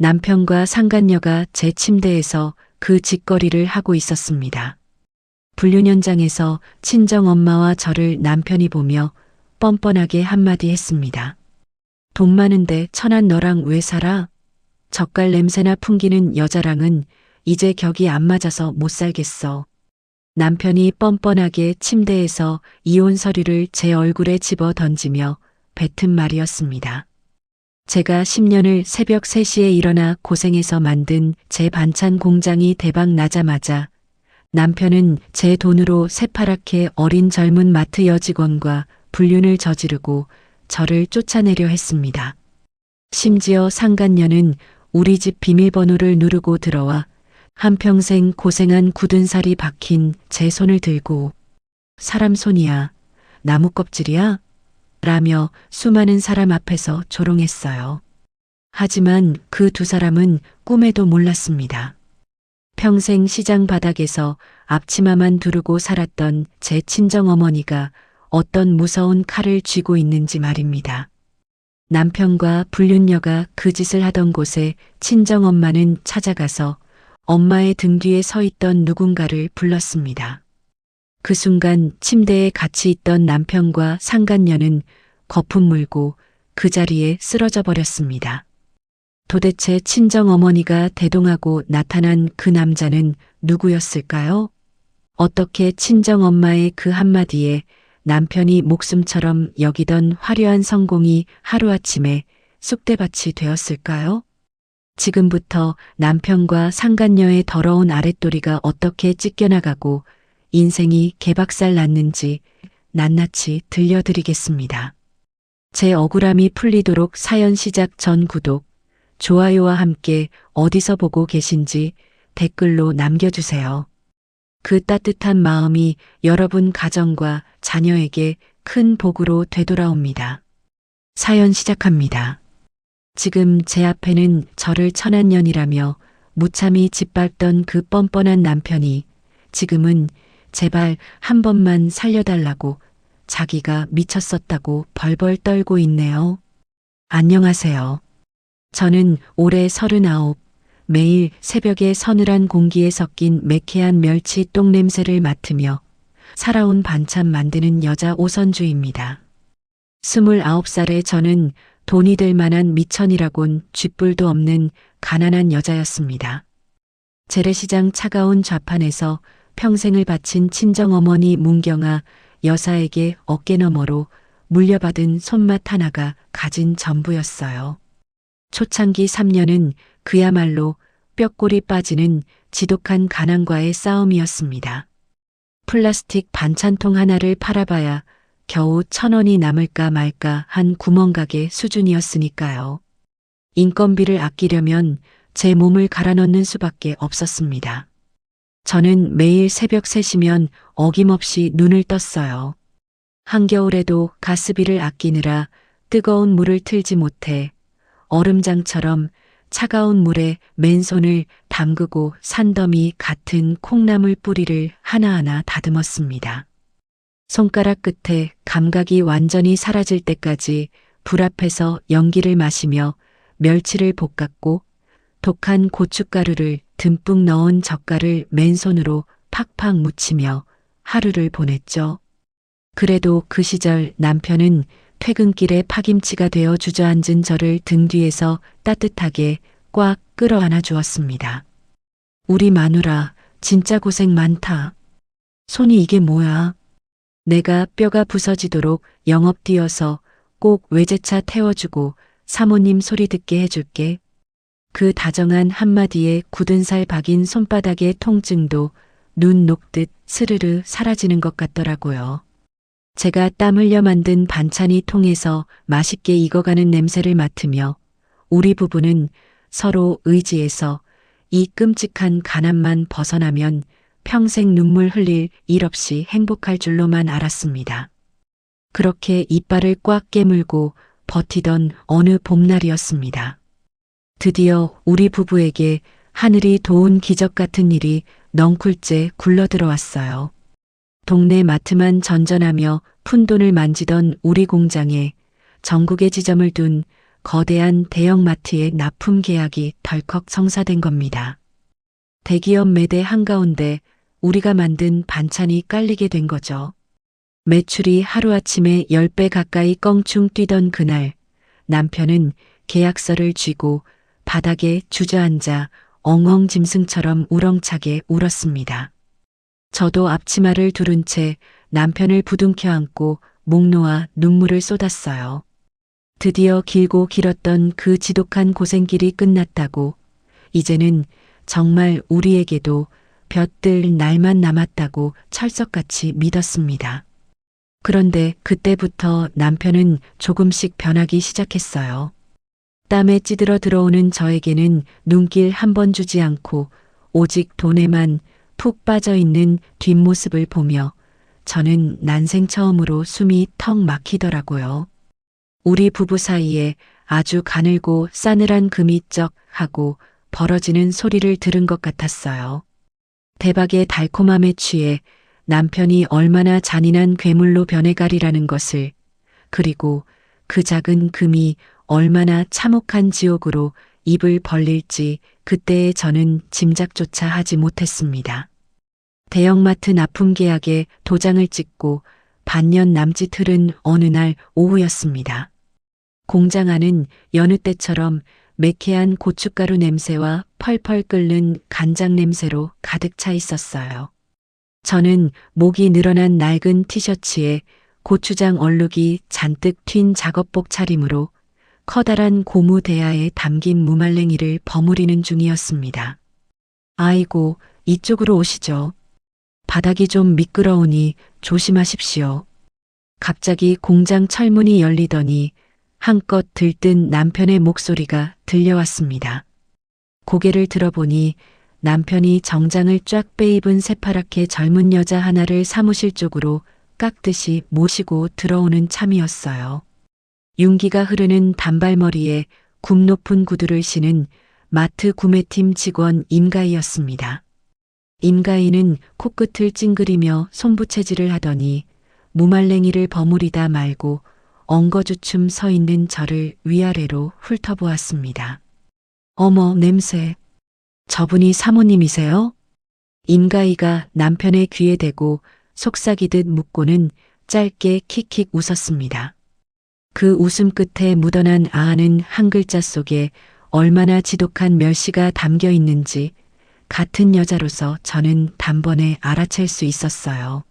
남편과 상간녀가 제 침대에서 그 짓거리를 하고 있었습니다. 불륜 현장에서 친정엄마와 저를 남편이 보며 뻔뻔하게 한마디 했습니다. 돈 많은데 천한 너랑 왜 살아? 젓갈 냄새나 풍기는 여자랑은 이제 격이 안 맞아서 못 살겠어. 남편이 뻔뻔하게 침대에서 이혼 서류를 제 얼굴에 집어 던지며 뱉은 말이었습니다. 제가 10년을 새벽 3시에 일어나 고생해서 만든 제 반찬 공장이 대박 나자마자 남편은 제 돈으로 새파랗게 어린 젊은 마트 여직원과 불륜을 저지르고 저를 쫓아내려 했습니다. 심지어 상간녀는 우리 집 비밀번호를 누르고 들어와 한평생 고생한 굳은 살이 박힌 제 손을 들고 사람 손이야, 나무 껍질이야? 라며 수많은 사람 앞에서 조롱했어요. 하지만 그 두 사람은 꿈에도 몰랐습니다. 평생 시장 바닥에서 앞치마만 두르고 살았던 제 친정어머니가 어떤 무서운 칼을 쥐고 있는지 말입니다. 남편과 불륜녀가 그 짓을 하던 곳에 친정엄마는 찾아가서 엄마의 등 뒤에 서 있던 누군가를 불렀습니다. 그 순간 침대에 같이 있던 남편과 상간녀는 거품 물고 그 자리에 쓰러져 버렸습니다. 도대체 친정어머니가 대동하고 나타난 그 남자는 누구였을까요? 어떻게 친정엄마의 그 한마디에 남편이 목숨처럼 여기던 화려한 성공이 하루아침에 쑥대밭이 되었을까요? 지금부터 남편과 상간녀의 더러운 아랫도리가 어떻게 찢겨나가고 인생이 개박살 났는지 낱낱이 들려드리겠습니다. 제 억울함이 풀리도록 사연 시작 전 구독, 좋아요와 함께 어디서 보고 계신지 댓글로 남겨주세요. 그 따뜻한 마음이 여러분 가정과 자녀에게 큰 복으로 되돌아옵니다. 사연 시작합니다. 지금 제 앞에는 저를 천한년이라며 무참히 짓밟던 그 뻔뻔한 남편이 지금은 제발 한 번만 살려달라고 자기가 미쳤었다고 벌벌 떨고 있네요. 안녕하세요. 저는 올해 39, 매일 새벽에 서늘한 공기에 섞인 매캐한 멸치 똥냄새를 맡으며 살아온 반찬 만드는 여자 오선주입니다. 29살의 저는 돈이 될 만한 미천이라곤 쥐뿔도 없는 가난한 여자였습니다. 재래시장 차가운 좌판에서 평생을 바친 친정어머니 문경아 여사에게 어깨너머로 물려받은 손맛 하나가 가진 전부였어요. 초창기 3년은 그야말로 뼈골이 빠지는 지독한 가난과의 싸움이었습니다. 플라스틱 반찬통 하나를 팔아봐야 겨우 1,000원이 남을까 말까 한 구멍가게 수준이었으니까요. 인건비를 아끼려면 제 몸을 갈아 넣는 수밖에 없었습니다. 저는 매일 새벽 3시면 어김없이 눈을 떴어요. 한겨울에도 가스비를 아끼느라 뜨거운 물을 틀지 못해 얼음장처럼 차가운 물에 맨손을 담그고 산더미 같은 콩나물 뿌리를 하나하나 다듬었습니다. 손가락 끝에 감각이 완전히 사라질 때까지 불 앞에서 연기를 마시며 멸치를 볶았고 독한 고춧가루를 듬뿍 넣은 젓갈을 맨손으로 팍팍 묻히며 하루를 보냈죠. 그래도 그 시절 남편은 퇴근길에 파김치가 되어 주저앉은 저를 등 뒤에서 따뜻하게 꽉 끌어안아 주었습니다. 우리 마누라 진짜 고생 많다. 손이 이게 뭐야? 내가 뼈가 부서지도록 영업 뛰어서 꼭 외제차 태워주고 사모님 소리 듣게 해줄게. 그 다정한 한마디에 굳은 살 박인 손바닥의 통증도 눈 녹듯 스르르 사라지는 것 같더라고요. 제가 땀 흘려 만든 반찬이 통에서 맛있게 익어가는 냄새를 맡으며 우리 부부는 서로 의지해서 이 끔찍한 가난만 벗어나면 평생 눈물 흘릴 일 없이 행복할 줄로만 알았습니다. 그렇게 이빨을 꽉 깨물고 버티던 어느 봄날이었습니다. 드디어 우리 부부에게 하늘이 도운 기적 같은 일이 넝쿨째 굴러들어왔어요. 동네 마트만 전전하며 푼돈을 만지던 우리 공장에 전국에 지점을 둔 거대한 대형마트의 납품 계약이 덜컥 성사된 겁니다. 대기업 매대 한가운데 우리가 만든 반찬이 깔리게 된 거죠. 매출이 하루아침에 10배 가까이 껑충 뛰던 그날, 남편은 계약서를 쥐고 바닥에 주저앉아 엉엉 짐승처럼 우렁차게 울었습니다. 저도 앞치마를 두른 채 남편을 부둥켜 안고 목 놓아 눈물을 쏟았어요. 드디어 길고 길었던 그 지독한 고생길이 끝났다고, 이제는 정말 우리에게도 볕들 날만 남았다고 철석같이 믿었습니다. 그런데 그때부터 남편은 조금씩 변하기 시작했어요. 땀에 찌들어 들어오는 저에게는 눈길 한 번 주지 않고 오직 돈에만 푹 빠져 있는 뒷모습을 보며 저는 난생 처음으로 숨이 턱 막히더라고요. 우리 부부 사이에 아주 가늘고 싸늘한 금이 쩍 하고 벌어지는 소리를 들은 것 같았어요. 대박의 달콤함에 취해 남편이 얼마나 잔인한 괴물로 변해가리라는 것을, 그리고 그 작은 금이 얼마나 참혹한 지옥으로 입을 벌릴지 그때의 저는 짐작조차 하지 못했습니다. 대형마트 납품 계약에 도장을 찍고 반년 남짓 흐른 어느 날 오후였습니다. 공장 안은 여느 때처럼 매캐한 고춧가루 냄새와 펄펄 끓는 간장 냄새로 가득 차 있었어요. 저는 목이 늘어난 낡은 티셔츠에 고추장 얼룩이 잔뜩 튄 작업복 차림으로 커다란 고무 대야에 담긴 무말랭이를 버무리는 중이었습니다. 아이고, 이쪽으로 오시죠. 바닥이 좀 미끄러우니 조심하십시오. 갑자기 공장 철문이 열리더니 한껏 들뜬 남편의 목소리가 들려왔습니다. 고개를 들어보니 남편이 정장을 쫙 빼입은 새파랗게 젊은 여자 하나를 사무실 쪽으로 깍듯이 모시고 들어오는 참이었어요. 윤기가 흐르는 단발머리에 굽 높은 구두를 신은 마트 구매팀 직원 임가희였습니다. 임가희는 코끝을 찡그리며 손부채질을 하더니 무말랭이를 버무리다 말고 엉거주춤 서 있는 저를 위아래로 훑어보았습니다. 어머, 냄새. 저분이 사모님이세요? 임가희가 남편의 귀에 대고 속삭이듯 묻고는 짧게 킥킥 웃었습니다. 그 웃음 끝에 묻어난 아하는 한 글자 속에 얼마나 지독한 멸시가 담겨 있는지 같은 여자로서 저는 단번에 알아챌 수 있었어요.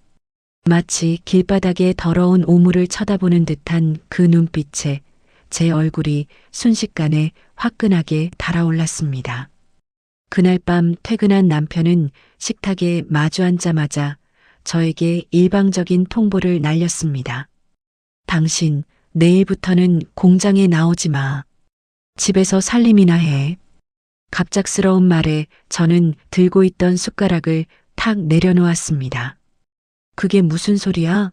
마치 길바닥에 더러운 오물을 쳐다보는 듯한 그 눈빛에 제 얼굴이 순식간에 화끈하게 달아올랐습니다. 그날 밤 퇴근한 남편은 식탁에 마주 앉자마자 저에게 일방적인 통보를 날렸습니다. 당신, 내일부터는 공장에 나오지 마. 집에서 살림이나 해. 갑작스러운 말에 저는 들고 있던 숟가락을 탁 내려놓았습니다. 그게 무슨 소리야?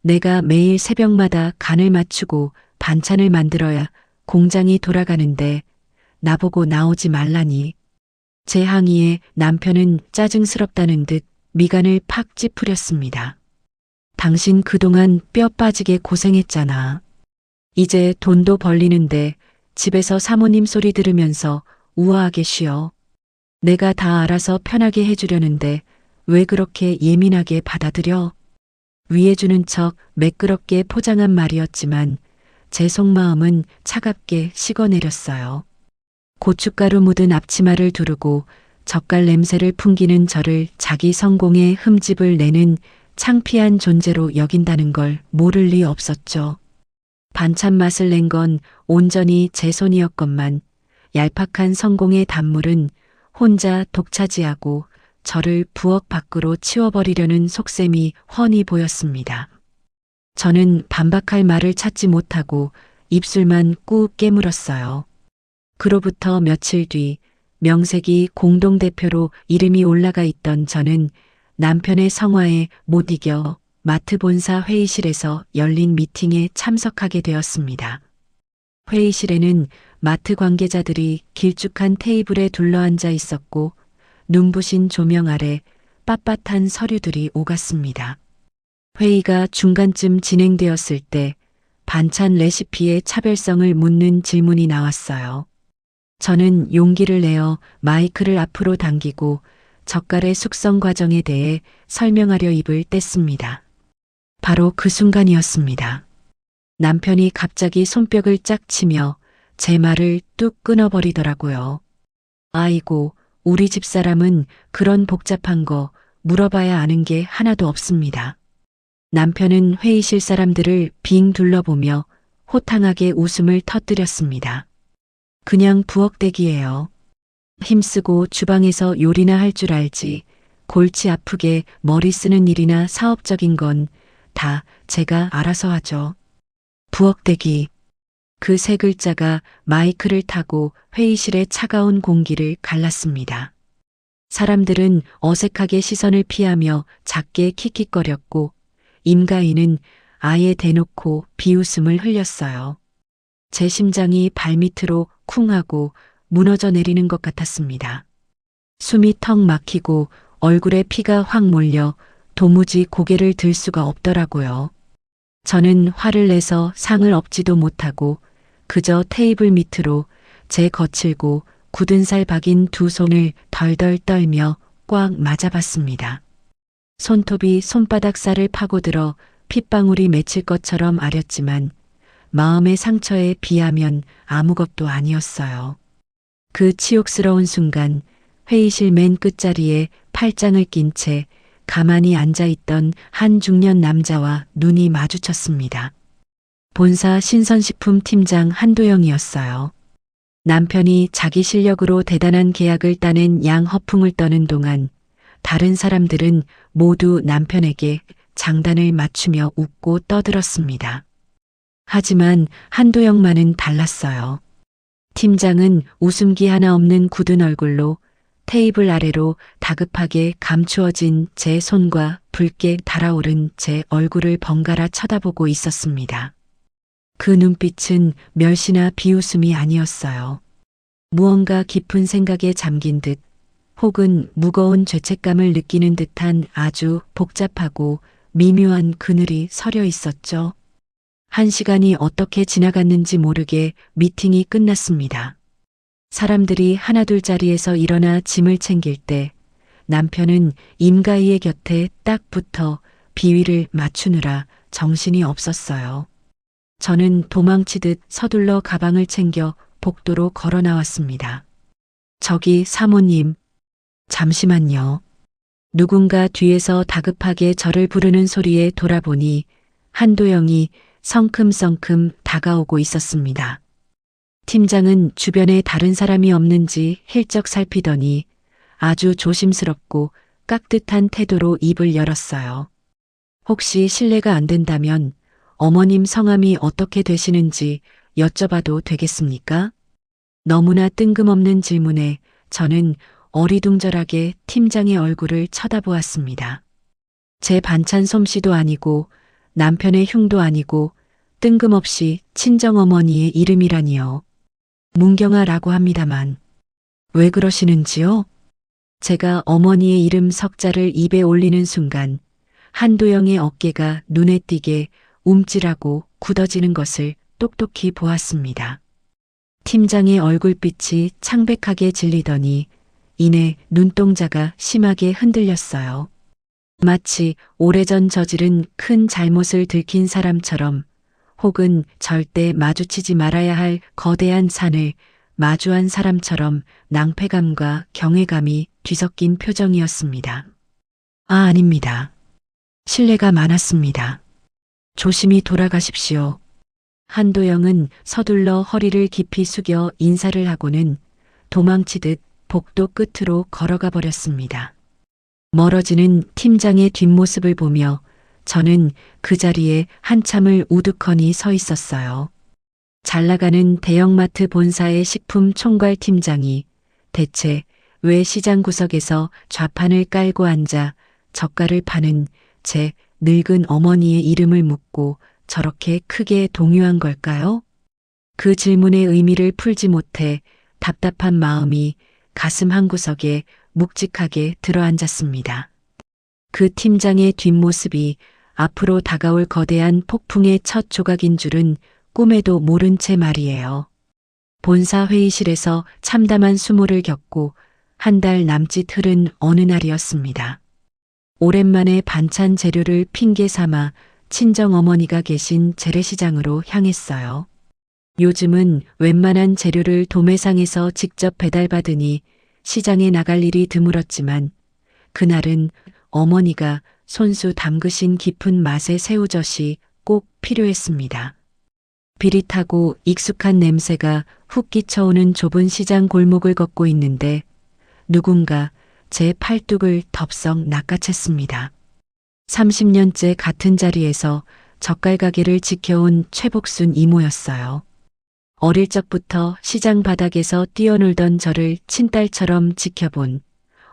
내가 매일 새벽마다 간을 맞추고 반찬을 만들어야 공장이 돌아가는데 나보고 나오지 말라니. 제 항의에 남편은 짜증스럽다는 듯 미간을 팍 찌푸렸습니다. 당신 그동안 뼈 빠지게 고생했잖아. 이제 돈도 벌리는데 집에서 사모님 소리 들으면서 우아하게 쉬어. 내가 다 알아서 편하게 해주려는데 왜 그렇게 예민하게 받아들여? 위해주는 척 매끄럽게 포장한 말이었지만 제 속마음은 차갑게 식어내렸어요. 고춧가루 묻은 앞치마를 두르고 젓갈 냄새를 풍기는 저를 자기 성공의 흠집을 내는 창피한 존재로 여긴다는 걸 모를 리 없었죠. 반찬 맛을 낸 건 온전히 제 손이었건만 얄팍한 성공의 단물은 혼자 독차지하고 저를 부엌 밖으로 치워버리려는 속셈이 훤히 보였습니다. 저는 반박할 말을 찾지 못하고 입술만 꾹 깨물었어요. 그로부터 며칠 뒤 명색이 공동대표로 이름이 올라가 있던 저는 남편의 성화에 못 이겨 마트 본사 회의실에서 열린 미팅에 참석하게 되었습니다. 회의실에는 마트 관계자들이 길쭉한 테이블에 둘러앉아 있었고 눈부신 조명 아래 빳빳한 서류들이 오갔습니다. 회의가 중간쯤 진행되었을 때 반찬 레시피의 차별성을 묻는 질문이 나왔어요. 저는 용기를 내어 마이크를 앞으로 당기고 젓갈의 숙성 과정에 대해 설명하려 입을 뗐습니다. 바로 그 순간이었습니다. 남편이 갑자기 손뼉을 짝 치며 제 말을 뚝 끊어버리더라고요. 아이고, 우리 집사람은 그런 복잡한 거 물어봐야 아는 게 하나도 없습니다. 남편은 회의실 사람들을 빙 둘러보며 호탕하게 웃음을 터뜨렸습니다. 그냥 부엌대기예요. 힘쓰고 주방에서 요리나 할 줄 알지. 골치 아프게 머리 쓰는 일이나 사업적인 건 다 제가 알아서 하죠. 부엌대기. 그 세 글자가 마이크를 타고 회의실의 차가운 공기를 갈랐습니다. 사람들은 어색하게 시선을 피하며 작게 킥킥거렸고 임가인은 아예 대놓고 비웃음을 흘렸어요. 제 심장이 발밑으로 쿵 하고 무너져 내리는 것 같았습니다. 숨이 턱 막히고 얼굴에 피가 확 몰려 도무지 고개를 들 수가 없더라고요. 저는 화를 내서 상을 엎지도 못하고 그저 테이블 밑으로 제 거칠고 굳은 살 박인 두 손을 덜덜 떨며 꽉 맞아봤습니다. 손톱이 손바닥 살을 파고들어 핏방울이 맺힐 것처럼 아렸지만 마음의 상처에 비하면 아무것도 아니었어요. 그 치욕스러운 순간 회의실 맨 끝자리에 팔짱을 낀 채 가만히 앉아있던 한 중년 남자와 눈이 마주쳤습니다. 본사 신선식품 팀장 한도영이었어요. 남편이 자기 실력으로 대단한 계약을 따낸 양 허풍을 떠는 동안 다른 사람들은 모두 남편에게 장단을 맞추며 웃고 떠들었습니다. 하지만 한도영만은 달랐어요. 팀장은 웃음기 하나 없는 굳은 얼굴로 테이블 아래로 다급하게 감추어진 제 손과 붉게 달아오른 제 얼굴을 번갈아 쳐다보고 있었습니다. 그 눈빛은 멸시나 비웃음이 아니었어요. 무언가 깊은 생각에 잠긴 듯 혹은 무거운 죄책감을 느끼는 듯한 아주 복잡하고 미묘한 그늘이 서려 있었죠. 1시간이 어떻게 지나갔는지 모르게 미팅이 끝났습니다. 사람들이 하나둘 자리에서 일어나 짐을 챙길 때 남편은 임가희의 곁에 딱 붙어 비위를 맞추느라 정신이 없었어요. 저는 도망치듯 서둘러 가방을 챙겨 복도로 걸어 나왔습니다. 저기 사모님, 잠시만요. 누군가 뒤에서 다급하게 저를 부르는 소리에 돌아보니 한도영이 성큼성큼 다가오고 있었습니다. 팀장은 주변에 다른 사람이 없는지 힐쩍 살피더니 아주 조심스럽고 깍듯한 태도로 입을 열었어요. 혹시 실례가 안 된다면 어머님 성함이 어떻게 되시는지 여쭤봐도 되겠습니까? 너무나 뜬금없는 질문에 저는 어리둥절하게 팀장의 얼굴을 쳐다보았습니다. 제 반찬 솜씨도 아니고 남편의 흉도 아니고 뜬금없이 친정어머니의 이름이라니요. 문경아라고 합니다만 왜 그러시는지요? 제가 어머니의 이름 석자를 입에 올리는 순간 한도영의 어깨가 눈에 띄게 움찔하고 굳어지는 것을 똑똑히 보았습니다. 팀장의 얼굴빛이 창백하게 질리더니 이내 눈동자가 심하게 흔들렸어요. 마치 오래전 저지른 큰 잘못을 들킨 사람처럼 혹은 절대 마주치지 말아야 할 거대한 산을 마주한 사람처럼 낭패감과 경외감이 뒤섞인 표정이었습니다. 아닙니다. 실례가 많았습니다. 조심히 돌아가십시오. 한도영은 서둘러 허리를 깊이 숙여 인사를 하고는 도망치듯 복도 끝으로 걸어가 버렸습니다. 멀어지는 팀장의 뒷모습을 보며 저는 그 자리에 한참을 우두커니 서 있었어요. 잘 나가는 대형마트 본사의 식품 총괄 팀장이 대체 왜 시장 구석에서 좌판을 깔고 앉아 젓갈을 파는 제 늙은 어머니의 이름을 묻고 저렇게 크게 동요한 걸까요? 그 질문의 의미를 풀지 못해 답답한 마음이 가슴 한구석에 묵직하게 들어앉았습니다. 그 팀장의 뒷모습이 앞으로 다가올 거대한 폭풍의 첫 조각인 줄은 꿈에도 모른 채 말이에요. 본사 회의실에서 참담한 수모를 겪고 한 달 남짓 흐른 어느 날이었습니다. 오랜만에 반찬 재료를 핑계 삼아 친정 어머니가 계신 재래시장으로 향했어요. 요즘은 웬만한 재료를 도매상에서 직접 배달받으니 시장에 나갈 일이 드물었지만 그날은 어머니가 손수 담그신 깊은 맛의 새우젓이 꼭 필요했습니다. 비릿하고 익숙한 냄새가 훅 끼쳐오는 좁은 시장 골목을 걷고 있는데 누군가 제 팔뚝을 덥석 낚아챘습니다. 30년째 같은 자리에서 젓갈 가게를 지켜온 최복순 이모였어요. 어릴 적부터 시장 바닥에서 뛰어놀던 저를 친딸처럼 지켜본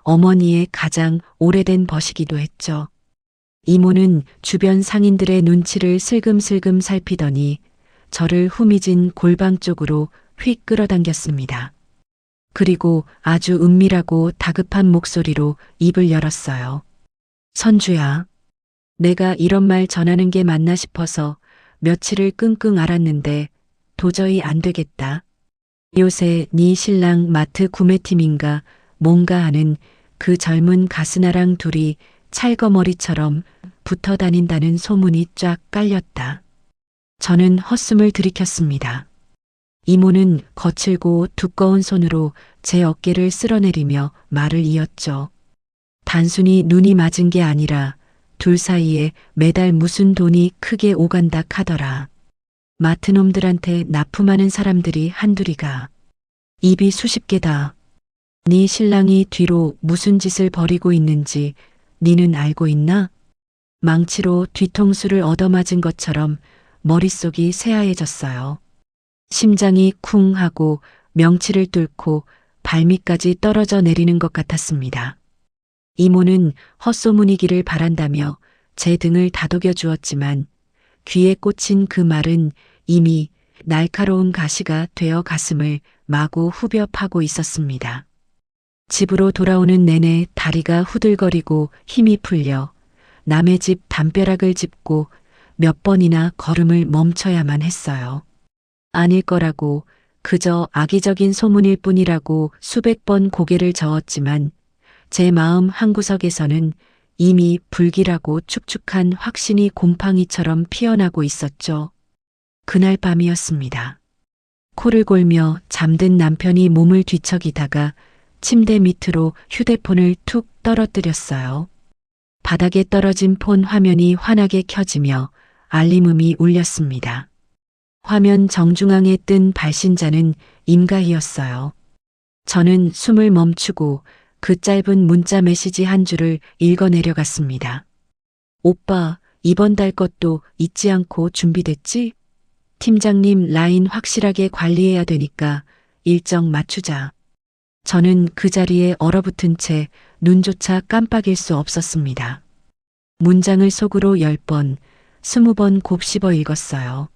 어머니의 가장 오래된 벗이기도 했죠. 이모는 주변 상인들의 눈치를 슬금슬금 살피더니 저를 후미진 골방 쪽으로 휙 끌어당겼습니다. 그리고 아주 은밀하고 다급한 목소리로 입을 열었어요. 선주야, 내가 이런 말 전하는 게 맞나 싶어서 며칠을 끙끙 앓았는데 도저히 안 되겠다. 요새 네 신랑 마트 구매팀인가 뭔가 하는 그 젊은 가스나랑 둘이 찰거머리처럼 붙어 다닌다는 소문이 쫙 깔렸다. 저는 헛숨을 들이켰습니다. 이모는 거칠고 두꺼운 손으로 제 어깨를 쓸어내리며 말을 이었죠. 단순히 눈이 맞은 게 아니라 둘 사이에 매달 무슨 돈이 크게 오간닥 하더라. 마트놈들한테 납품하는 사람들이 한둘이가. 입이 수십 개다. 네 신랑이 뒤로 무슨 짓을 벌이고 있는지 니는 알고 있나? 망치로 뒤통수를 얻어맞은 것처럼 머릿속이 새하얘졌어요. 심장이 쿵 하고 명치를 뚫고 발밑까지 떨어져 내리는 것 같았습니다. 이모는 헛소문이기를 바란다며 제 등을 다독여 주었지만 귀에 꽂힌 그 말은 이미 날카로운 가시가 되어 가슴을 마구 후벼 파고 있었습니다. 집으로 돌아오는 내내 다리가 후들거리고 힘이 풀려 남의 집 담벼락을 짚고 몇 번이나 걸음을 멈춰야만 했어요. 아닐 거라고 그저 악의적인 소문일 뿐이라고 수백 번 고개를 저었지만 제 마음 한구석에서는 이미 불길하고 축축한 확신이 곰팡이처럼 피어나고 있었죠. 그날 밤이었습니다. 코를 골며 잠든 남편이 몸을 뒤척이다가 침대 밑으로 휴대폰을 툭 떨어뜨렸어요. 바닥에 떨어진 폰 화면이 환하게 켜지며 알림음이 울렸습니다. 화면 정중앙에 뜬 발신자는 임가희였어요. 저는 숨을 멈추고 그 짧은 문자 메시지 한 줄을 읽어 내려갔습니다. 오빠, 이번 달 것도 잊지 않고 준비됐지? 팀장님 라인 확실하게 관리해야 되니까 일정 맞추자. 저는 그 자리에 얼어붙은 채 눈조차 깜빡일 수 없었습니다. 문장을 속으로 10번, 20번 곱씹어 읽었어요.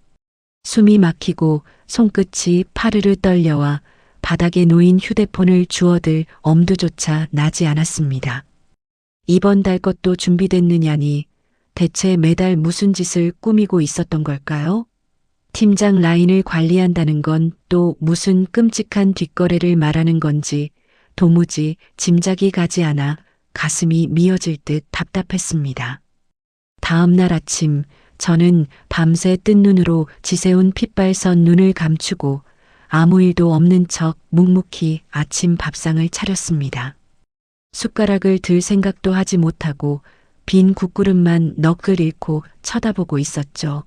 숨이 막히고 손끝이 파르르 떨려와 바닥에 놓인 휴대폰을 주워들 엄두조차 나지 않았습니다. 이번 달 것도 준비됐느냐니 대체 매달 무슨 짓을 꾸미고 있었던 걸까요? 팀장 라인을 관리한다는 건 또 무슨 끔찍한 뒷거래를 말하는 건지 도무지 짐작이 가지 않아 가슴이 미어질 듯 답답했습니다. 다음 날 아침 저는 밤새 뜬 눈으로 지새운 핏발선 눈을 감추고 아무 일도 없는 척 묵묵히 아침 밥상을 차렸습니다. 숟가락을 들 생각도 하지 못하고 빈 국그릇만 너클 잃고 쳐다보고 있었죠.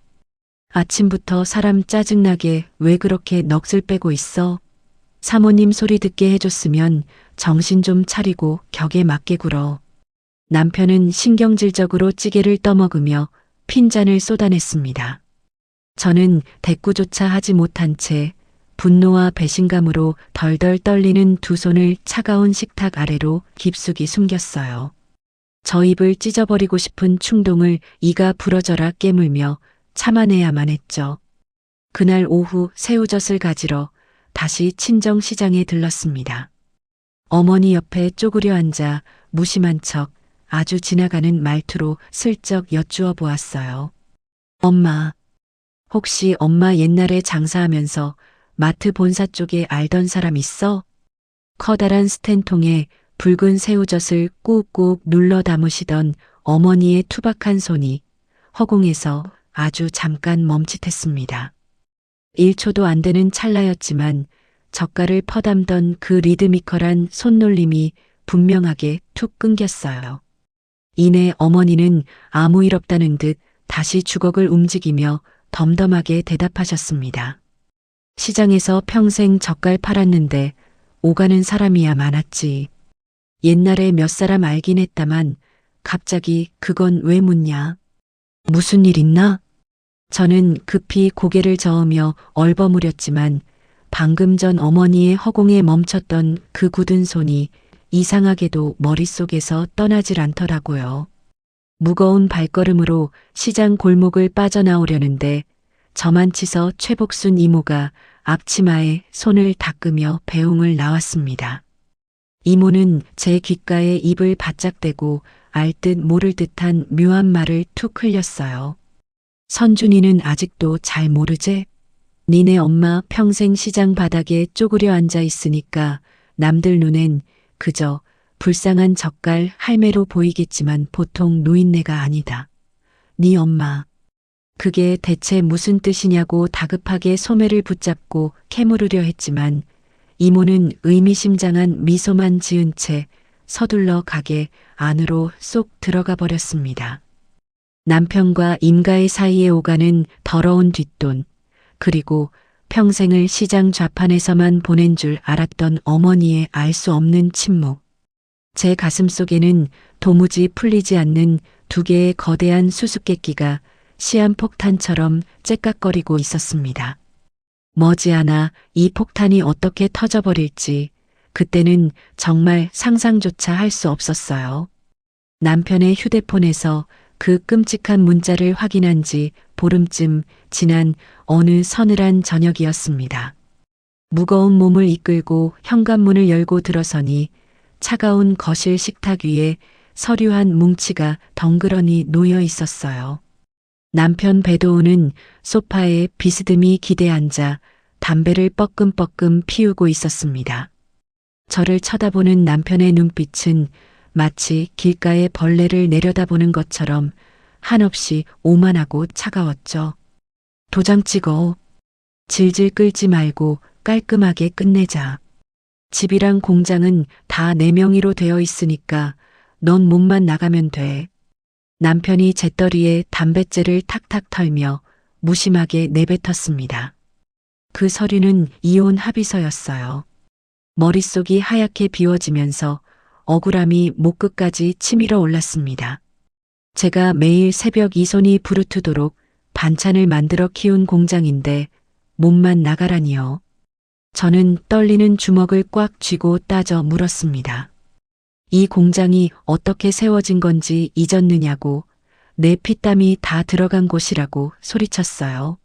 아침부터 사람 짜증나게 왜 그렇게 넋을 빼고 있어? 사모님 소리 듣게 해줬으면 정신 좀 차리고 격에 맞게 굴어. 남편은 신경질적으로 찌개를 떠먹으며 핀잔을 쏟아냈습니다. 저는 대꾸조차 하지 못한 채 분노와 배신감으로 덜덜 떨리는 두 손을 차가운 식탁 아래로 깊숙이 숨겼어요. 저 입을 찢어버리고 싶은 충동을 이가 부러져라 깨물며 참아내야만 했죠. 그날 오후 새우젓을 가지러 다시 친정시장에 들렀습니다. 어머니 옆에 쪼그려 앉아 무심한 척 아주 지나가는 말투로 슬쩍 여쭈어 보았어요. 엄마, 혹시 엄마 옛날에 장사하면서 마트 본사 쪽에 알던 사람 있어? 커다란 스텐통에 붉은 새우젓을 꾹꾹 눌러 담으시던 어머니의 투박한 손이 허공에서 아주 잠깐 멈칫했습니다. 1초도 안 되는 찰나였지만 젓갈을 퍼담던 그 리드미컬한 손놀림이 분명하게 툭 끊겼어요. 이내 어머니는 아무 일 없다는 듯 다시 주걱을 움직이며 덤덤하게 대답하셨습니다. 시장에서 평생 젓갈 팔았는데 오가는 사람이야 많았지. 옛날에 몇 사람 알긴 했다만 갑자기 그건 왜 묻냐? 무슨 일 있나? 저는 급히 고개를 저으며 얼버무렸지만 방금 전 어머니의 허공에 멈췄던 그 굳은 손이 이상하게도 머릿속에서 떠나질 않더라고요. 무거운 발걸음으로 시장 골목을 빠져나오려는데 저만치서 최복순 이모가 앞치마에 손을 닦으며 배웅을 나왔습니다. 이모는 제 귓가에 입을 바짝 대고 알 듯 모를 듯한 묘한 말을 툭 흘렸어요. 선준이는 아직도 잘 모르제? 니네 엄마 평생 시장 바닥에 쪼그려 앉아 있으니까 남들 눈엔 그저 불쌍한 젓갈 할매로 보이겠지만 보통 노인네가 아니다. 니 엄마. 그게 대체 무슨 뜻이냐고 다급하게 소매를 붙잡고 캐물으려 했지만 이모는 의미심장한 미소만 지은 채 서둘러 가게 안으로 쏙 들어가 버렸습니다. 남편과 임가의 사이에 오가는 더러운 뒷돈, 그리고 평생을 시장 좌판에서만 보낸 줄 알았던 어머니의 알 수 없는 침묵. 제 가슴 속에는 도무지 풀리지 않는 두 개의 거대한 수수께끼가 시한폭탄처럼 째깍거리고 있었습니다. 머지않아 이 폭탄이 어떻게 터져버릴지 그때는 정말 상상조차 할 수 없었어요. 남편의 휴대폰에서 그 끔찍한 문자를 확인한 지 보름쯤 지난 어느 서늘한 저녁이었습니다. 무거운 몸을 이끌고 현관문을 열고 들어서니 차가운 거실 식탁 위에 서류 한 뭉치가 덩그러니 놓여 있었어요. 남편 배도우는 소파에 비스듬히 기대 앉아 담배를 뻐끔뻐끔 피우고 있었습니다. 저를 쳐다보는 남편의 눈빛은 마치 길가의 벌레를 내려다보는 것처럼 한없이 오만하고 차가웠죠. 도장 찍어. 질질 끌지 말고 깔끔하게 끝내자. 집이랑 공장은 다 내 명의로 되어 있으니까 넌 몸만 나가면 돼. 남편이 재떨이에 담뱃재를 탁탁 털며 무심하게 내뱉었습니다. 그 서류는 이혼 합의서였어요. 머릿속이 하얗게 비워지면서 억울함이 목끝까지 치밀어 올랐습니다. 제가 매일 새벽 이 손이 부르트도록 반찬을 만들어 키운 공장인데 몸만 나가라니요. 저는 떨리는 주먹을 꽉 쥐고 따져 물었습니다. 이 공장이 어떻게 세워진 건지 잊었느냐고, 내 피땀이 다 들어간 곳이라고 소리쳤어요.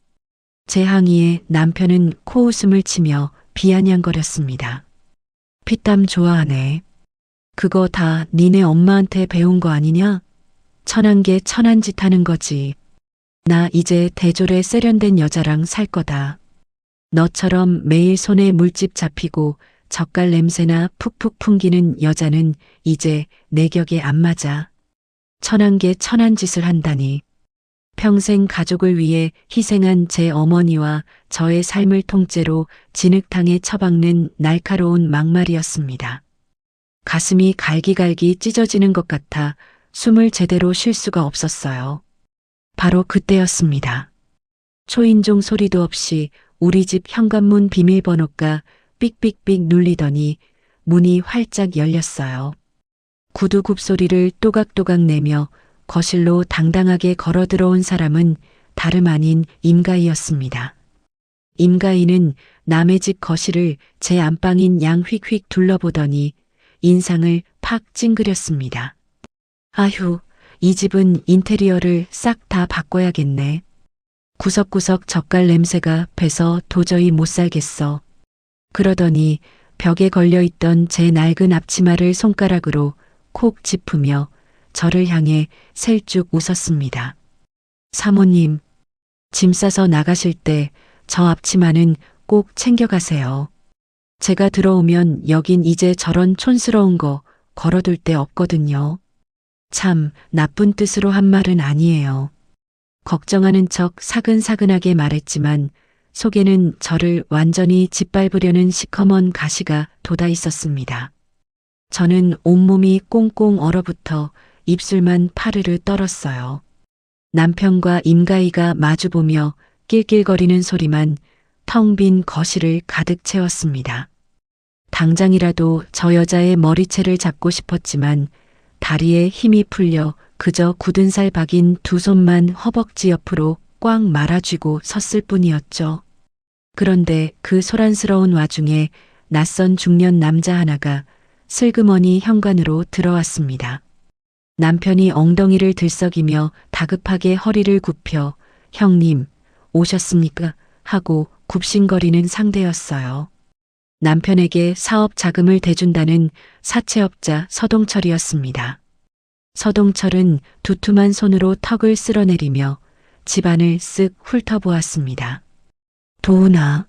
제 항의에 남편은 코웃음을 치며 비아냥거렸습니다. 피땀 좋아하네. 그거 다 니네 엄마한테 배운 거 아니냐? 천한 개 천한 짓 하는 거지. 나 이제 대졸에 세련된 여자랑 살 거다. 너처럼 매일 손에 물집 잡히고 젓갈 냄새나 푹푹 풍기는 여자는 이제 내 격에 안 맞아. 천한 개 천한 짓을 한다니. 평생 가족을 위해 희생한 제 어머니와 저의 삶을 통째로 진흙탕에 처박는 날카로운 막말이었습니다. 가슴이 갈기갈기 찢어지는 것 같아 숨을 제대로 쉴 수가 없었어요. 바로 그때였습니다. 초인종 소리도 없이 우리 집 현관문 비밀번호가 삑삑삑 눌리더니 문이 활짝 열렸어요. 구두 굽소리를 또각또각 내며 거실로 당당하게 걸어 들어온 사람은 다름 아닌 임가희였습니다. 임가희는 남의 집 거실을 제 안방인 양 휙휙 둘러보더니 인상을 팍 찡그렸습니다. 아휴, 이 집은 인테리어를 싹 다 바꿔야겠네. 구석구석 젓갈 냄새가 배서 도저히 못 살겠어. 그러더니 벽에 걸려있던 제 낡은 앞치마를 손가락으로 콕 짚으며 저를 향해 셀쭉 웃었습니다. 사모님, 짐 싸서 나가실 때 저 앞치마는 꼭 챙겨가세요. 제가 들어오면 여긴 이제 저런 촌스러운 거 걸어둘 데 없거든요. 참 나쁜 뜻으로 한 말은 아니에요. 걱정하는 척 사근사근하게 말했지만 속에는 저를 완전히 짓밟으려는 시커먼 가시가 돋아 있었습니다. 저는 온몸이 꽁꽁 얼어붙어 입술만 파르르 떨었어요. 남편과 임가희가 마주보며 낄낄거리는 소리만 텅 빈 거실을 가득 채웠습니다. 당장이라도 저 여자의 머리채를 잡고 싶었지만 다리에 힘이 풀려 그저 굳은 살 박인 두 손만 허벅지 옆으로 꽉 말아쥐고 섰을 뿐이었죠. 그런데 그 소란스러운 와중에 낯선 중년 남자 하나가 슬그머니 현관으로 들어왔습니다. 남편이 엉덩이를 들썩이며 다급하게 허리를 굽혀 형님, 오셨습니까? 하고 굽신거리는 상대였어요. 남편에게 사업 자금을 대준다는 사채업자 서동철이었습니다. 서동철은 두툼한 손으로 턱을 쓸어내리며 집안을 쓱 훑어보았습니다. 도훈아,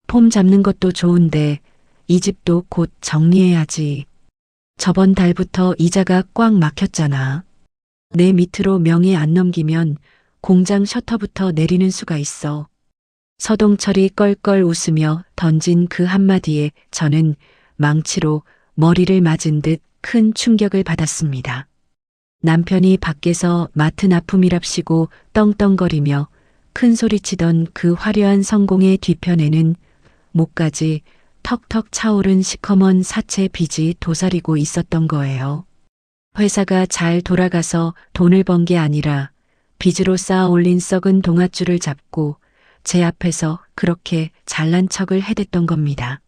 폼 잡는 것도 좋은데 이 집도 곧 정리해야지. 저번 달부터 이자가 꽉 막혔잖아. 내 밑으로 명의 안 넘기면 공장 셔터부터 내리는 수가 있어. 서동철이 껄껄 웃으며 던진 그 한마디에 저는 망치로 머리를 맞은 듯 큰 충격을 받았습니다. 남편이 밖에서 맡은 아픔이랍시고 떵떵거리며 큰 소리치던 그 화려한 성공의 뒤편에는 목까지 턱턱 차오른 시커먼 사채 빚이 도사리고 있었던 거예요. 회사가 잘 돌아가서 돈을 번 게 아니라 빚으로 쌓아 올린 썩은 동아줄을 잡고 제 앞에서 그렇게 잘난 척을 해댔던 겁니다.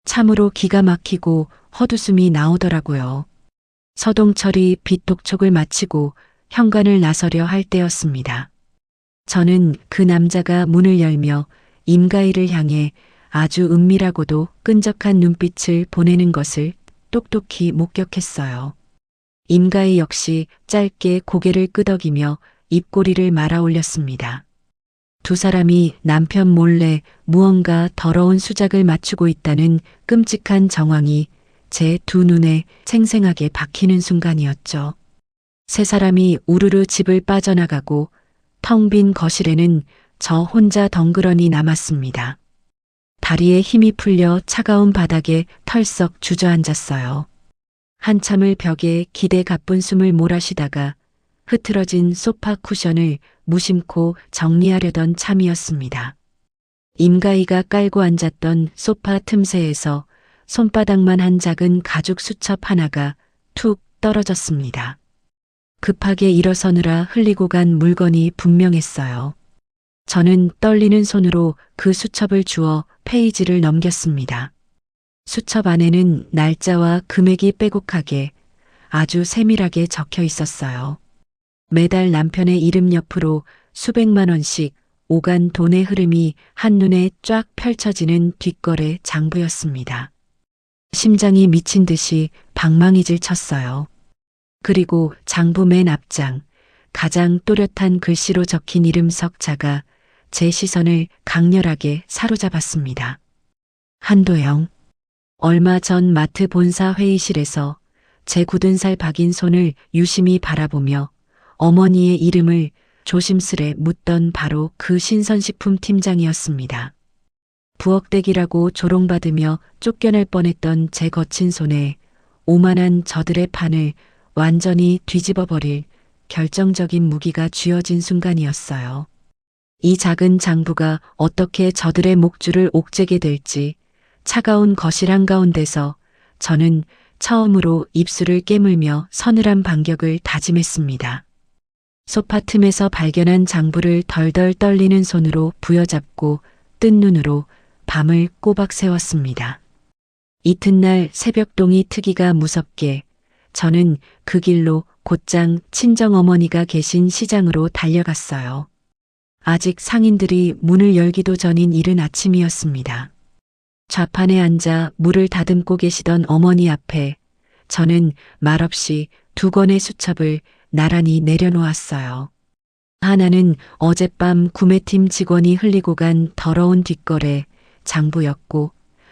참으로 기가 막히고 헛웃음이 나오더라고요. 서동철이 빚 독촉을 마치고 현관을 나서려 할 때였습니다. 저는 그 남자가 문을 열며 임가희를 향해 아주 은밀하고도 끈적한 눈빛을 보내는 것을 똑똑히 목격했어요. 임가희 역시 짧게 고개를 끄덕이며 입꼬리를 말아 올렸습니다. 두 사람이 남편 몰래 무언가 더러운 수작을 맞추고 있다는 끔찍한 정황이 제 두 눈에 생생하게 박히는 순간이었죠. 세 사람이 우르르 집을 빠져나가고 텅 빈 거실에는 저 혼자 덩그러니 남았습니다. 다리에 힘이 풀려 차가운 바닥에 털썩 주저앉았어요. 한참을 벽에 기대 가쁜 숨을 몰아쉬다가 흐트러진 소파 쿠션을 무심코 정리하려던 참이었습니다. 임가희가 깔고 앉았던 소파 틈새에서 손바닥만 한 작은 가죽 수첩 하나가 툭 떨어졌습니다. 급하게 일어서느라 흘리고 간 물건이 분명했어요. 저는 떨리는 손으로 그 수첩을 주워 페이지를 넘겼습니다. 수첩 안에는 날짜와 금액이 빼곡하게 아주 세밀하게 적혀 있었어요. 매달 남편의 이름 옆으로 수백만 원씩 오간 돈의 흐름이 한눈에 쫙 펼쳐지는 뒷거래 장부였습니다. 심장이 미친 듯이 방망이질 쳤어요. 그리고 장부 맨 앞장, 가장 또렷한 글씨로 적힌 이름 석자가 제 시선을 강렬하게 사로잡았습니다. 한도영. 얼마 전 마트 본사 회의실에서 제 굳은 살 박인 손을 유심히 바라보며 어머니의 이름을 조심스레 묻던 바로 그 신선식품 팀장이었습니다. 부엌댁이라고 조롱받으며 쫓겨날 뻔했던 제 거친 손에 오만한 저들의 판을 완전히 뒤집어버릴 결정적인 무기가 쥐어진 순간이었어요. 이 작은 장부가 어떻게 저들의 목줄을 옥죄게 될지 차가운 거실 한가운데서 저는 처음으로 입술을 깨물며 서늘한 반격을 다짐했습니다. 소파 틈에서 발견한 장부를 덜덜 떨리는 손으로 부여잡고 뜬 눈으로 밤을 꼬박 새웠습니다. 이튿날 새벽동이 트기가 무섭게 저는 그 길로 곧장 친정어머니가 계신 시장으로 달려갔어요. 아직 상인들이 문을 열기도 전인 이른 아침이었습니다. 좌판에 앉아 물을 다듬고 계시던 어머니 앞에 저는 말없이 두 권의 수첩을 나란히 내려놓았어요. 하나는 어젯밤 구매팀 직원이 흘리고 간 더러운 뒷거래 장부였고,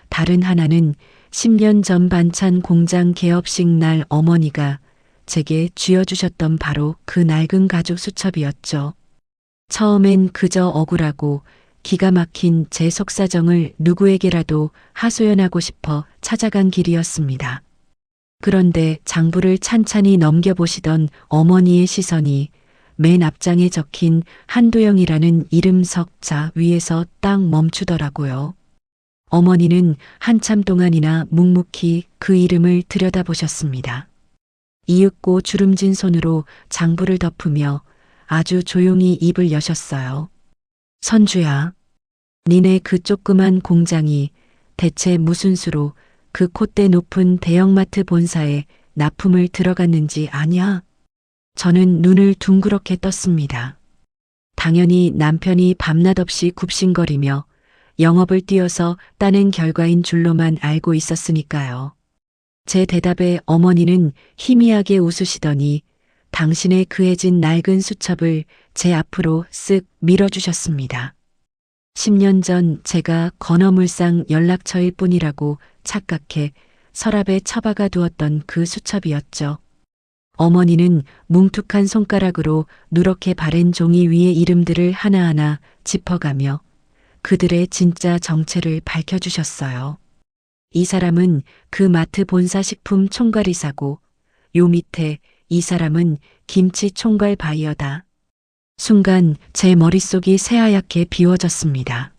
다른 하나는 10년 전 반찬 공장 개업식 날 어머니가 제게 쥐어주셨던 바로 그 낡은 가죽 수첩이었죠. 처음엔 그저 억울하고 기가 막힌 제 속사정을 누구에게라도 하소연하고 싶어 찾아간 길이었습니다. 그런데 장부를 찬찬히 넘겨보시던 어머니의 시선이 맨 앞장에 적힌 한도영이라는 이름 석자 위에서 딱 멈추더라고요. 어머니는 한참 동안이나 묵묵히 그 이름을 들여다보셨습니다. 이윽고 주름진 손으로 장부를 덮으며 아주 조용히 입을 여셨어요. 선주야, 니네 그 조그만 공장이 대체 무슨 수로 그 콧대 높은 대형마트 본사에 납품을 들어갔는지 아냐? 저는 눈을 둥그렇게 떴습니다. 당연히 남편이 밤낮 없이 굽신거리며 영업을 뛰어서 따낸 결과인 줄로만 알고 있었으니까요. 제 대답에 어머니는 희미하게 웃으시더니 당신의 그해진 낡은 수첩을 제 앞으로 쓱 밀어주셨습니다. 10년 전 제가 건어물상 연락처일 뿐이라고 착각해 서랍에 처박아 두었던 그 수첩이었죠. 어머니는 뭉툭한 손가락으로 누렇게 바랜 종이 위의 이름들을 하나하나 짚어가며 그들의 진짜 정체를 밝혀주셨어요. 이 사람은 그 마트 본사 식품 총괄이사고, 요 밑에 이 사람은 김치 총괄 바이어다. 순간 제 머릿속이 새하얗게 비워졌습니다.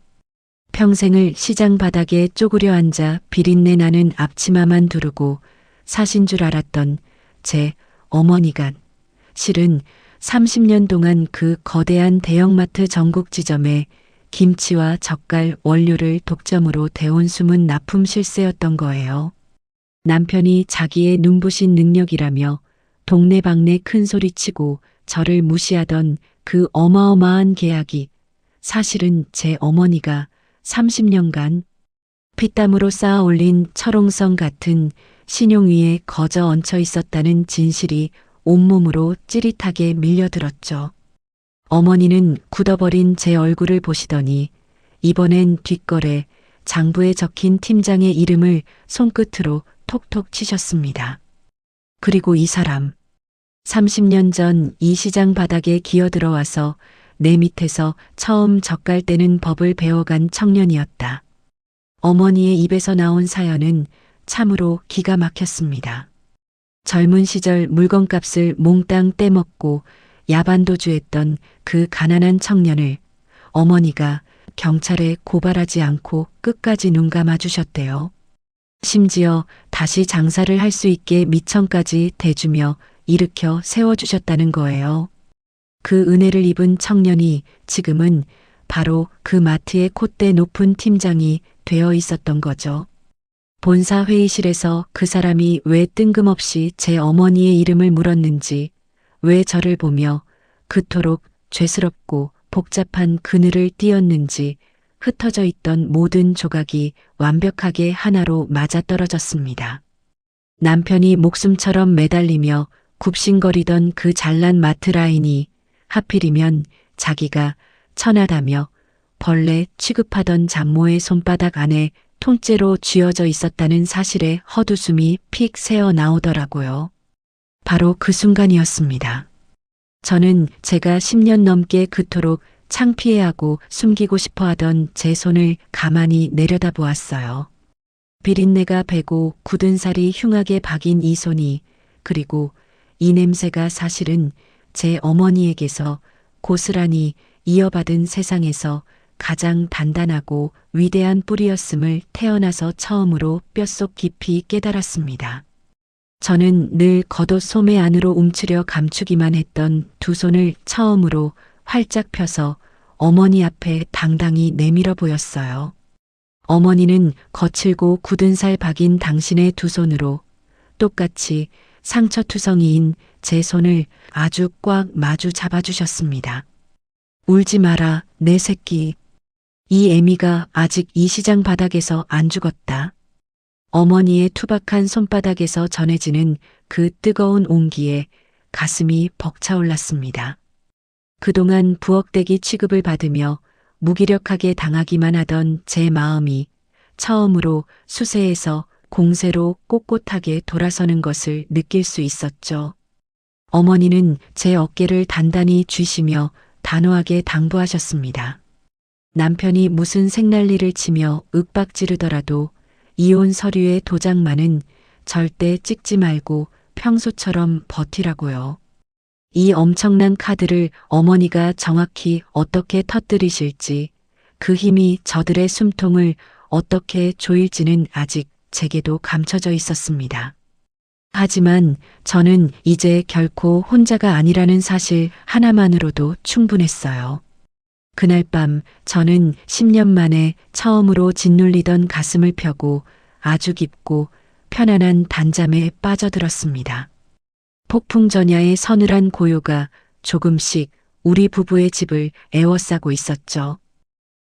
평생을 시장 바닥에 쪼그려 앉아 비린내 나는 앞치마만 두르고 사신 줄 알았던 제 어머니가 실은 30년 동안 그 거대한 대형마트 전국 지점에 김치와 젓갈 원료를 독점으로 대온 숨은 납품 실세였던 거예요. 남편이 자기의 눈부신 능력이라며 동네방네 큰소리치고 저를 무시하던 그 어마어마한 계약이 사실은 제 어머니가 30년간 피땀으로 쌓아 올린 철옹성 같은 신용 위에 거저 얹혀 있었다는 진실이 온몸으로 찌릿하게 밀려들었죠. 어머니는 굳어버린 제 얼굴을 보시더니 이번엔 뒷거래 장부에 적힌 팀장의 이름을 손끝으로 톡톡 치셨습니다. 그리고 이 사람, 30년 전 이 시장 바닥에 기어들어와서 내 밑에서 처음 젓갈 떼는 법을 배워간 청년이었다. 어머니의 입에서 나온 사연은 참으로 기가 막혔습니다. 젊은 시절 물건값을 몽땅 떼먹고 야반도주했던 그 가난한 청년을 어머니가 경찰에 고발하지 않고 끝까지 눈 감아주셨대요. 심지어 다시 장사를 할 수 있게 미천까지 대주며 일으켜 세워주셨다는 거예요. 그 은혜를 입은 청년이 지금은 바로 그 마트의 콧대 높은 팀장이 되어 있었던 거죠. 본사 회의실에서 그 사람이 왜 뜬금없이 제 어머니의 이름을 물었는지, 왜 저를 보며 그토록 죄스럽고 복잡한 그늘을 띄었는지 흩어져 있던 모든 조각이 완벽하게 하나로 맞아떨어졌습니다. 남편이 목숨처럼 매달리며 굽신거리던 그 잘난 마트 라인이 하필이면 자기가 천하다며 벌레 취급하던 잡모의 손바닥 안에 통째로 쥐어져 있었다는 사실에 헛웃음이 픽 새어 나오더라고요. 바로 그 순간이었습니다. 저는 제가 10년 넘게 그토록 창피해하고 숨기고 싶어 하던 제 손을 가만히 내려다보았어요. 비린내가 배고 굳은 살이 흉하게 박인 이 손이, 그리고 이 냄새가 사실은 제 어머니에게서 고스란히 이어받은 세상에서 가장 단단하고 위대한 뿌리였음을 태어나서 처음으로 뼛속 깊이 깨달았습니다. 저는 늘 겉옷 소매 안으로 움츠려 감추기만 했던 두 손을 처음으로 활짝 펴서 어머니 앞에 당당히 내밀어 보였어요. 어머니는 거칠고 굳은 살 박인 당신의 두 손으로 똑같이 상처투성이인 제 손을 아주 꽉 마주 잡아주셨습니다. 울지 마라, 내 새끼. 이 애미가 아직 이 시장 바닥에서 안 죽었다. 어머니의 투박한 손바닥에서 전해지는 그 뜨거운 온기에 가슴이 벅차올랐습니다. 그동안 부엌대기 취급을 받으며 무기력하게 당하기만 하던 제 마음이 처음으로 수세에서 공세로 꼿꼿하게 돌아서는 것을 느낄 수 있었죠. 어머니는 제 어깨를 단단히 쥐시며 단호하게 당부하셨습니다. 남편이 무슨 생난리를 치며 윽박지르더라도 이혼 서류의 도장만은 절대 찍지 말고 평소처럼 버티라고요. 이 엄청난 카드를 어머니가 정확히 어떻게 터뜨리실지, 그 힘이 저들의 숨통을 어떻게 조일지는 아직 제게도 감춰져 있었습니다. 하지만 저는 이제 결코 혼자가 아니라는 사실 하나만으로도 충분했어요. 그날 밤 저는 10년 만에 처음으로 짓눌리던 가슴을 펴고 아주 깊고 편안한 단잠에 빠져들었습니다. 폭풍 전야의 서늘한 고요가 조금씩 우리 부부의 집을 에워싸고 있었죠.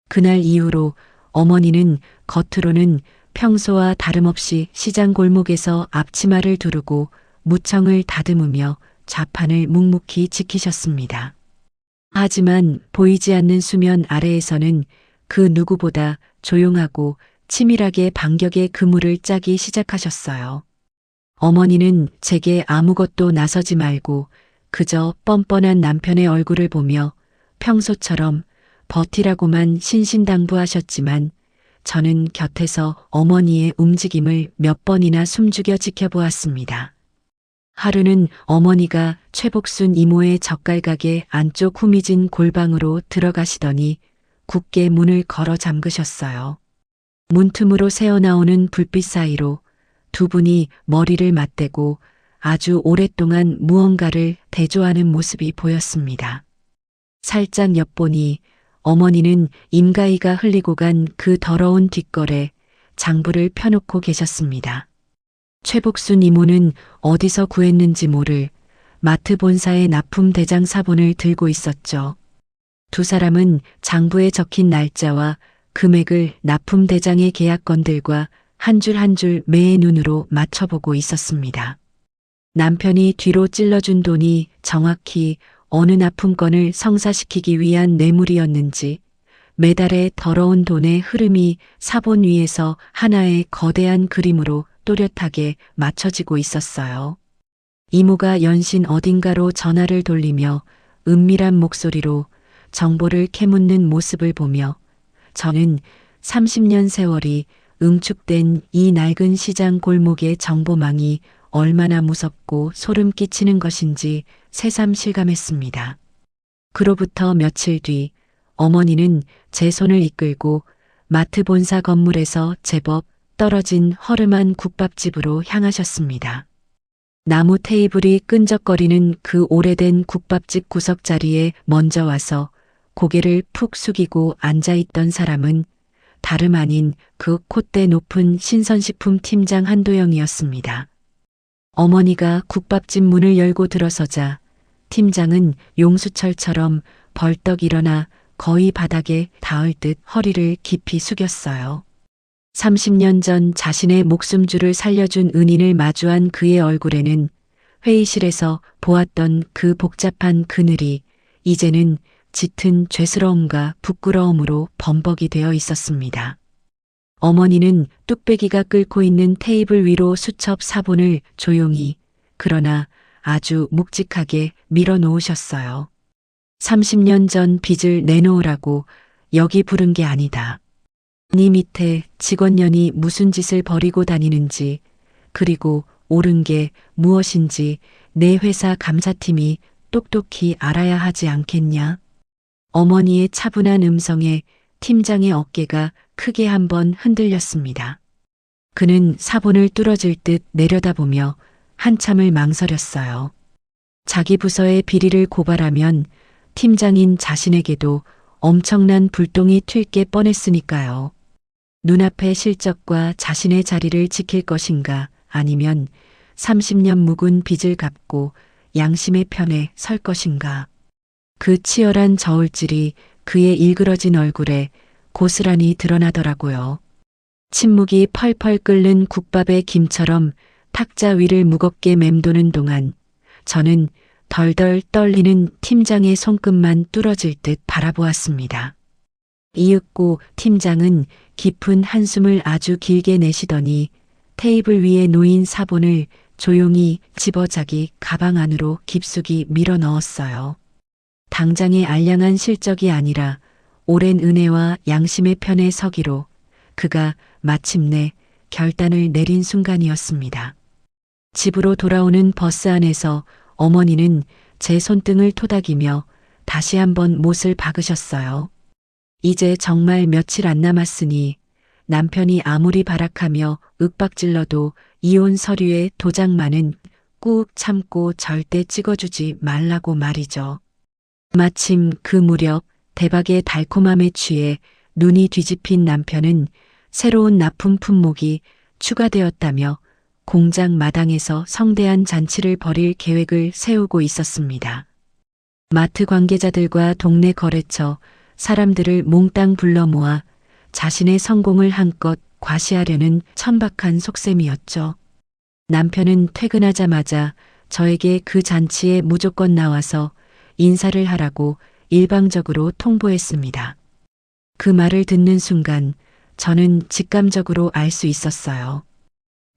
그날 이후로 어머니는 겉으로는 평소와 다름없이 시장 골목에서 앞치마를 두르고 무청을 다듬으며 좌판을 묵묵히 지키셨습니다. 하지만 보이지 않는 수면 아래에서는 그 누구보다 조용하고 치밀하게 반격의 그물을 짜기 시작하셨어요. 어머니는 제게 아무것도 나서지 말고 그저 뻔뻔한 남편의 얼굴을 보며 평소처럼 버티라고만 신신당부하셨지만 저는 곁에서 어머니의 움직임을 몇 번이나 숨죽여 지켜보았습니다. 하루는 어머니가 최복순 이모의 젓갈가게 안쪽 후미진 골방으로 들어가시더니 굳게 문을 걸어 잠그셨어요. 문틈으로 새어나오는 불빛 사이로 두 분이 머리를 맞대고 아주 오랫동안 무언가를 대조하는 모습이 보였습니다. 살짝 엿보니 어머니는 임가이가 흘리고 간 그 더러운 뒷걸에 장부를 펴놓고 계셨습니다. 최복순 이모는 어디서 구했는지 모를 마트 본사의 납품 대장 사본을 들고 있었죠. 두 사람은 장부에 적힌 날짜와 금액을 납품 대장의 계약건들과 한 줄 한 줄 매의 눈으로 맞춰보고 있었습니다. 남편이 뒤로 찔러준 돈이 정확히 어느 납품건을 성사시키기 위한 뇌물이었는지 매달의 더러운 돈의 흐름이 사본 위에서 하나의 거대한 그림으로 또렷하게 맞춰지고 있었어요. 이모가 연신 어딘가로 전화를 돌리며 은밀한 목소리로 정보를 캐묻는 모습을 보며 저는 30년 세월이 응축된 이 낡은 시장 골목의 정보망이 얼마나 무섭고 소름 끼치는 것인지 새삼 실감했습니다. 그로부터 며칠 뒤 어머니는 제 손을 이끌고 마트 본사 건물에서 제법 떨어진 허름한 국밥집으로 향하셨습니다. 나무 테이블이 끈적거리는 그 오래된 국밥집 구석자리에 먼저 와서 고개를 푹 숙이고 앉아있던 사람은 다름 아닌 그 콧대 높은 신선식품 팀장 한도영이었습니다. 어머니가 국밥집 문을 열고 들어서자 팀장은 용수철처럼 벌떡 일어나 거의 바닥에 닿을 듯 허리를 깊이 숙였어요. 30년 전 자신의 목숨줄을 살려준 은인을 마주한 그의 얼굴에는 회의실에서 보았던 그 복잡한 그늘이 이제는 짙은 죄스러움과 부끄러움으로 범벅이 되어 있었습니다. 어머니는 뚝배기가 끓고 있는 테이블 위로 수첩 사본을 조용히 그러나 아주 묵직하게 밀어 놓으셨어요. 30년 전 빚을 내놓으라고 여기 부른 게 아니다. 네 밑에 직원년이 무슨 짓을 벌이고 다니는지 그리고 옳은 게 무엇인지 내 회사 감사팀이 똑똑히 알아야 하지 않겠냐? 어머니의 차분한 음성에 팀장의 어깨가 크게 한번 흔들렸습니다. 그는 사본을 뚫어질 듯 내려다보며 한참을 망설였어요. 자기 부서의 비리를 고발하면 팀장인 자신에게도 엄청난 불똥이 튈 게 뻔했으니까요. 눈앞의 실적과 자신의 자리를 지킬 것인가 아니면 30년 묵은 빚을 갚고 양심의 편에 설 것인가. 그 치열한 저울질이 그의 일그러진 얼굴에 고스란히 드러나더라고요. 침묵이 펄펄 끓는 국밥의 김처럼 탁자 위를 무겁게 맴도는 동안 저는 덜덜 떨리는 팀장의 손끝만 뚫어질 듯 바라보았습니다. 이윽고 팀장은 깊은 한숨을 아주 길게 내쉬더니 테이블 위에 놓인 사본을 조용히 집어 자기 가방 안으로 깊숙이 밀어 넣었어요. 당장의 알량한 실적이 아니라 오랜 은혜와 양심의 편에 서기로 그가 마침내 결단을 내린 순간이었습니다. 집으로 돌아오는 버스 안에서 어머니는 제 손등을 토닥이며 다시 한번 못을 박으셨어요. 이제 정말 며칠 안 남았으니 남편이 아무리 발악하며 윽박질러도 이혼 서류에 도장만은 꾹 참고 절대 찍어주지 말라고 말이죠. 마침 그 무렵 대박의 달콤함에 취해 눈이 뒤집힌 남편은 새로운 납품 품목이 추가되었다며 공장 마당에서 성대한 잔치를 벌일 계획을 세우고 있었습니다. 마트 관계자들과 동네 거래처 사람들을 몽땅 불러 모아 자신의 성공을 한껏 과시하려는 천박한 속셈이었죠. 남편은 퇴근하자마자 저에게 그 잔치에 무조건 나와서 인사를 하라고 일방적으로 통보했습니다. 그 말을 듣는 순간 저는 직감적으로 알 수 있었어요.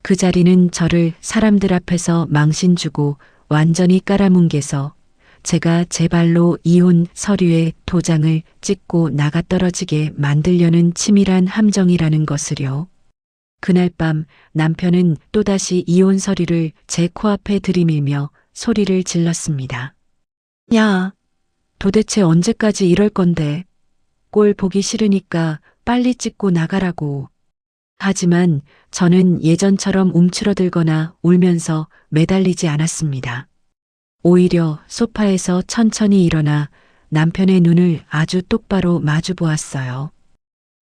그 자리는 저를 사람들 앞에서 망신 주고 완전히 깔아뭉개서 제가 제 발로 이혼 서류에 도장을 찍고 나가떨어지게 만들려는 치밀한 함정이라는 것을요. 그날 밤 남편은 또다시 이혼 서류를 제 코앞에 들이밀며 소리를 질렀습니다. 야, 도대체 언제까지 이럴 건데? 꼴 보기 싫으니까 빨리 찍고 나가라고. 하지만 저는 예전처럼 움츠러들거나 울면서 매달리지 않았습니다. 오히려 소파에서 천천히 일어나 남편의 눈을 아주 똑바로 마주 보았어요.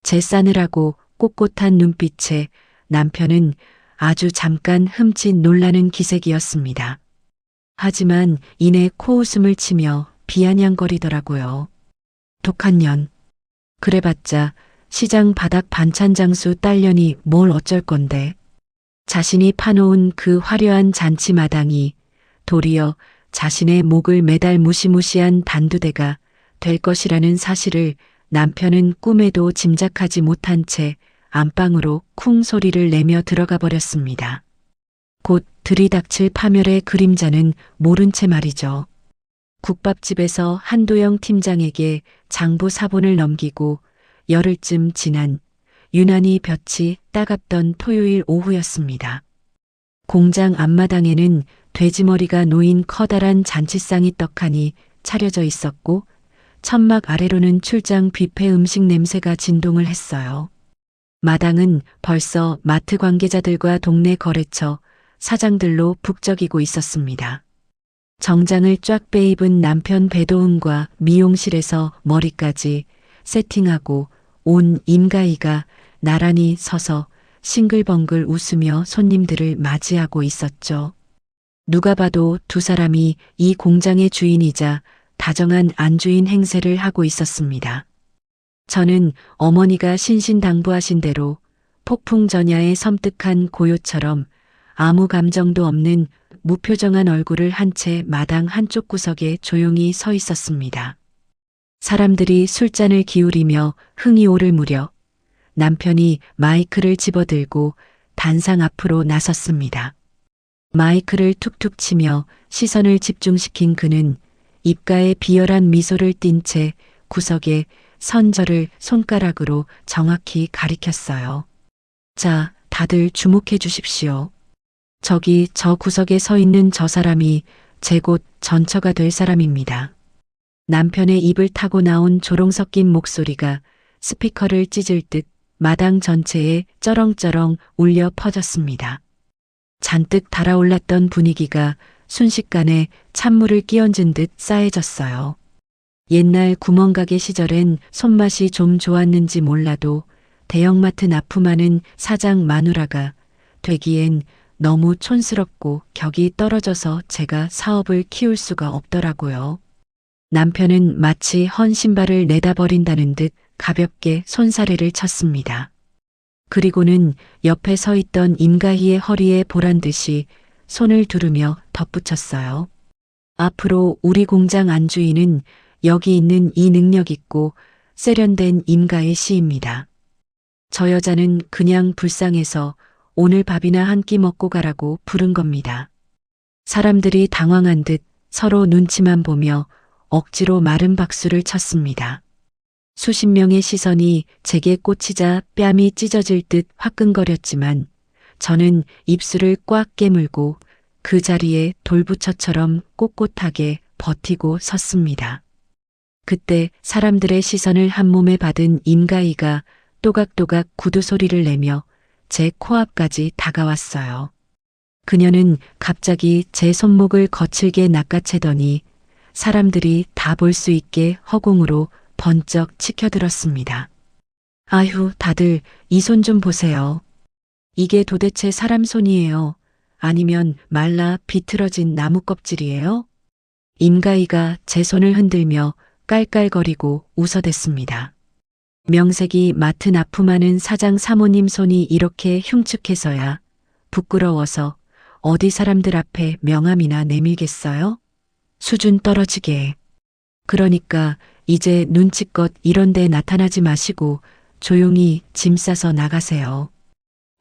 제 싸늘하고 꼿꼿한 눈빛에 남편은 아주 잠깐 흠칫 놀라는 기색이었습니다. 하지만 이내 코웃음을 치며 비아냥거리더라고요. 독한 년. 그래봤자 시장 바닥 반찬 장수 딸년이 뭘 어쩔 건데. 자신이 파놓은 그 화려한 잔치 마당이 도리어 자신의 목을 매달 무시무시한 단두대가 될 것이라는 사실을 남편은 꿈에도 짐작하지 못한 채 안방으로 쿵 소리를 내며 들어가 버렸습니다. 곧 들이닥칠 파멸의 그림자는 모른 채 말이죠. 국밥집에서 한도영 팀장에게 장부 사본을 넘기고 열흘쯤 지난 유난히 볕이 따갑던 토요일 오후였습니다. 공장 앞마당에는 돼지머리가 놓인 커다란 잔치상이 떡하니 차려져 있었고 천막 아래로는 출장 뷔페 음식 냄새가 진동을 했어요. 마당은 벌써 마트 관계자들과 동네 거래처 사장들로 북적이고 있었습니다. 정장을 쫙 빼입은 남편 배도은과 미용실에서 머리까지 세팅하고 온 임가희가 나란히 서서 싱글벙글 웃으며 손님들을 맞이하고 있었죠. 누가 봐도 두 사람이 이 공장의 주인이자 다정한 안주인 행세를 하고 있었습니다. 저는 어머니가 신신당부하신 대로 폭풍전야의 섬뜩한 고요처럼 아무 감정도 없는 무표정한 얼굴을 한 채 마당 한쪽 구석에 조용히 서 있었습니다. 사람들이 술잔을 기울이며 흥이 오를 무렵 남편이 마이크를 집어들고 단상 앞으로 나섰습니다. 마이크를 툭툭 치며 시선을 집중시킨 그는 입가에 비열한 미소를 띤 채 구석에 선 저를 손가락으로 정확히 가리켰어요. 자, 다들 주목해 주십시오. 저기 저 구석에 서 있는 저 사람이 제 곧 전처가 될 사람입니다. 남편의 입을 타고 나온 조롱 섞인 목소리가 스피커를 찢을 듯 마당 전체에 쩌렁쩌렁 울려 퍼졌습니다. 잔뜩 달아올랐던 분위기가 순식간에 찬물을 끼얹은 듯 싸해졌어요. 옛날 구멍가게 시절엔 손맛이 좀 좋았는지 몰라도 대형마트 납품하는 사장 마누라가 되기엔 너무 촌스럽고 격이 떨어져서 제가 사업을 키울 수가 없더라고요. 남편은 마치 헌 신발을 내다버린다는 듯 가볍게 손사래를 쳤습니다. 그리고는 옆에 서 있던 임가희의 허리에 보란 듯이 손을 두르며 덧붙였어요. 앞으로 우리 공장 안주인은 여기 있는 이 능력 있고 세련된 임가의 씨입니다. 저 여자는 그냥 불쌍해서 오늘 밥이나 한 끼 먹고 가라고 부른 겁니다. 사람들이 당황한 듯 서로 눈치만 보며 억지로 마른 박수를 쳤습니다. 수십 명의 시선이 제게 꽂히자 뺨이 찢어질 듯 화끈거렸지만 저는 입술을 꽉 깨물고 그 자리에 돌부처처럼 꼿꼿하게 버티고 섰습니다. 그때 사람들의 시선을 한 몸에 받은 임가희가 또각또각 구두 소리를 내며 제 코앞까지 다가왔어요. 그녀는 갑자기 제 손목을 거칠게 낚아채더니 사람들이 다 볼 수 있게 허공으로 번쩍 치켜들었습니다. 아휴, 다들 이 손 좀 보세요. 이게 도대체 사람 손이에요? 아니면 말라 비틀어진 나무 껍질이에요? 임가희가 제 손을 흔들며 깔깔거리고 웃어댔습니다. 명색이 맡은 아픔하는 사장 사모님 손이 이렇게 흉측해서야 부끄러워서 어디 사람들 앞에 명함이나 내밀겠어요? 수준 떨어지게. 그러니까 이제 눈치껏 이런 데 나타나지 마시고 조용히 짐 싸서 나가세요.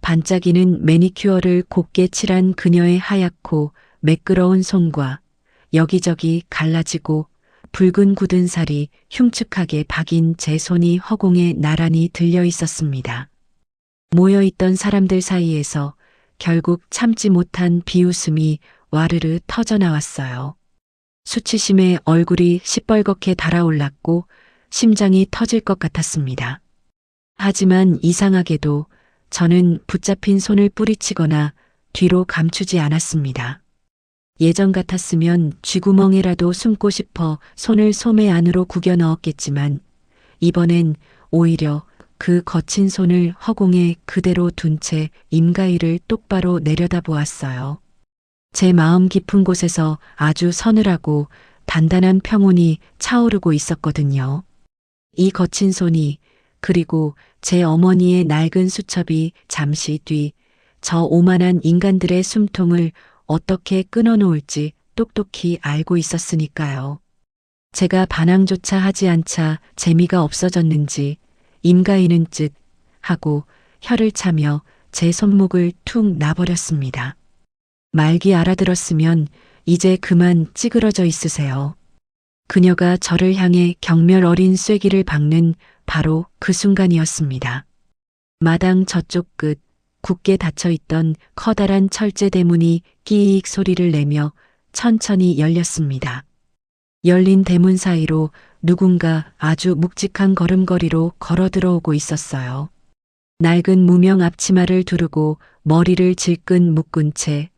반짝이는 매니큐어를 곱게 칠한 그녀의 하얗고 매끄러운 손과 여기저기 갈라지고 붉은 굳은 살이 흉측하게 박인 제 손이 허공에 나란히 들려 있었습니다. 모여있던 사람들 사이에서 결국 참지 못한 비웃음이 와르르 터져나왔어요. 수치심에 얼굴이 시뻘겋게 달아올랐고 심장이 터질 것 같았습니다. 하지만 이상하게도 저는 붙잡힌 손을 뿌리치거나 뒤로 감추지 않았습니다. 예전 같았으면 쥐구멍에라도 숨고 싶어 손을 소매 안으로 구겨 넣었겠지만 이번엔 오히려 그 거친 손을 허공에 그대로 둔 채 임가희를 똑바로 내려다보았어요. 제 마음 깊은 곳에서 아주 서늘하고 단단한 평온이 차오르고 있었거든요. 이 거친 손이 그리고 제 어머니의 낡은 수첩이 잠시 뒤 저 오만한 인간들의 숨통을 어떻게 끊어놓을지 똑똑히 알고 있었으니까요. 제가 반항조차 하지 않자 재미가 없어졌는지 임가희는 쯧 하고 혀를 차며 제 손목을 툭 놔버렸습니다. 말기 알아들었으면 이제 그만 찌그러져 있으세요. 그녀가 저를 향해 경멸 어린 쐐기를 박는 바로 그 순간이었습니다. 마당 저쪽 끝 굳게 닫혀있던 커다란 철제 대문이 끼익 소리를 내며 천천히 열렸습니다. 열린 대문 사이로 누군가 아주 묵직한 걸음걸이로 걸어 들어오고 있었어요. 낡은 무명 앞치마를 두르고 머리를 질끈 묶은 채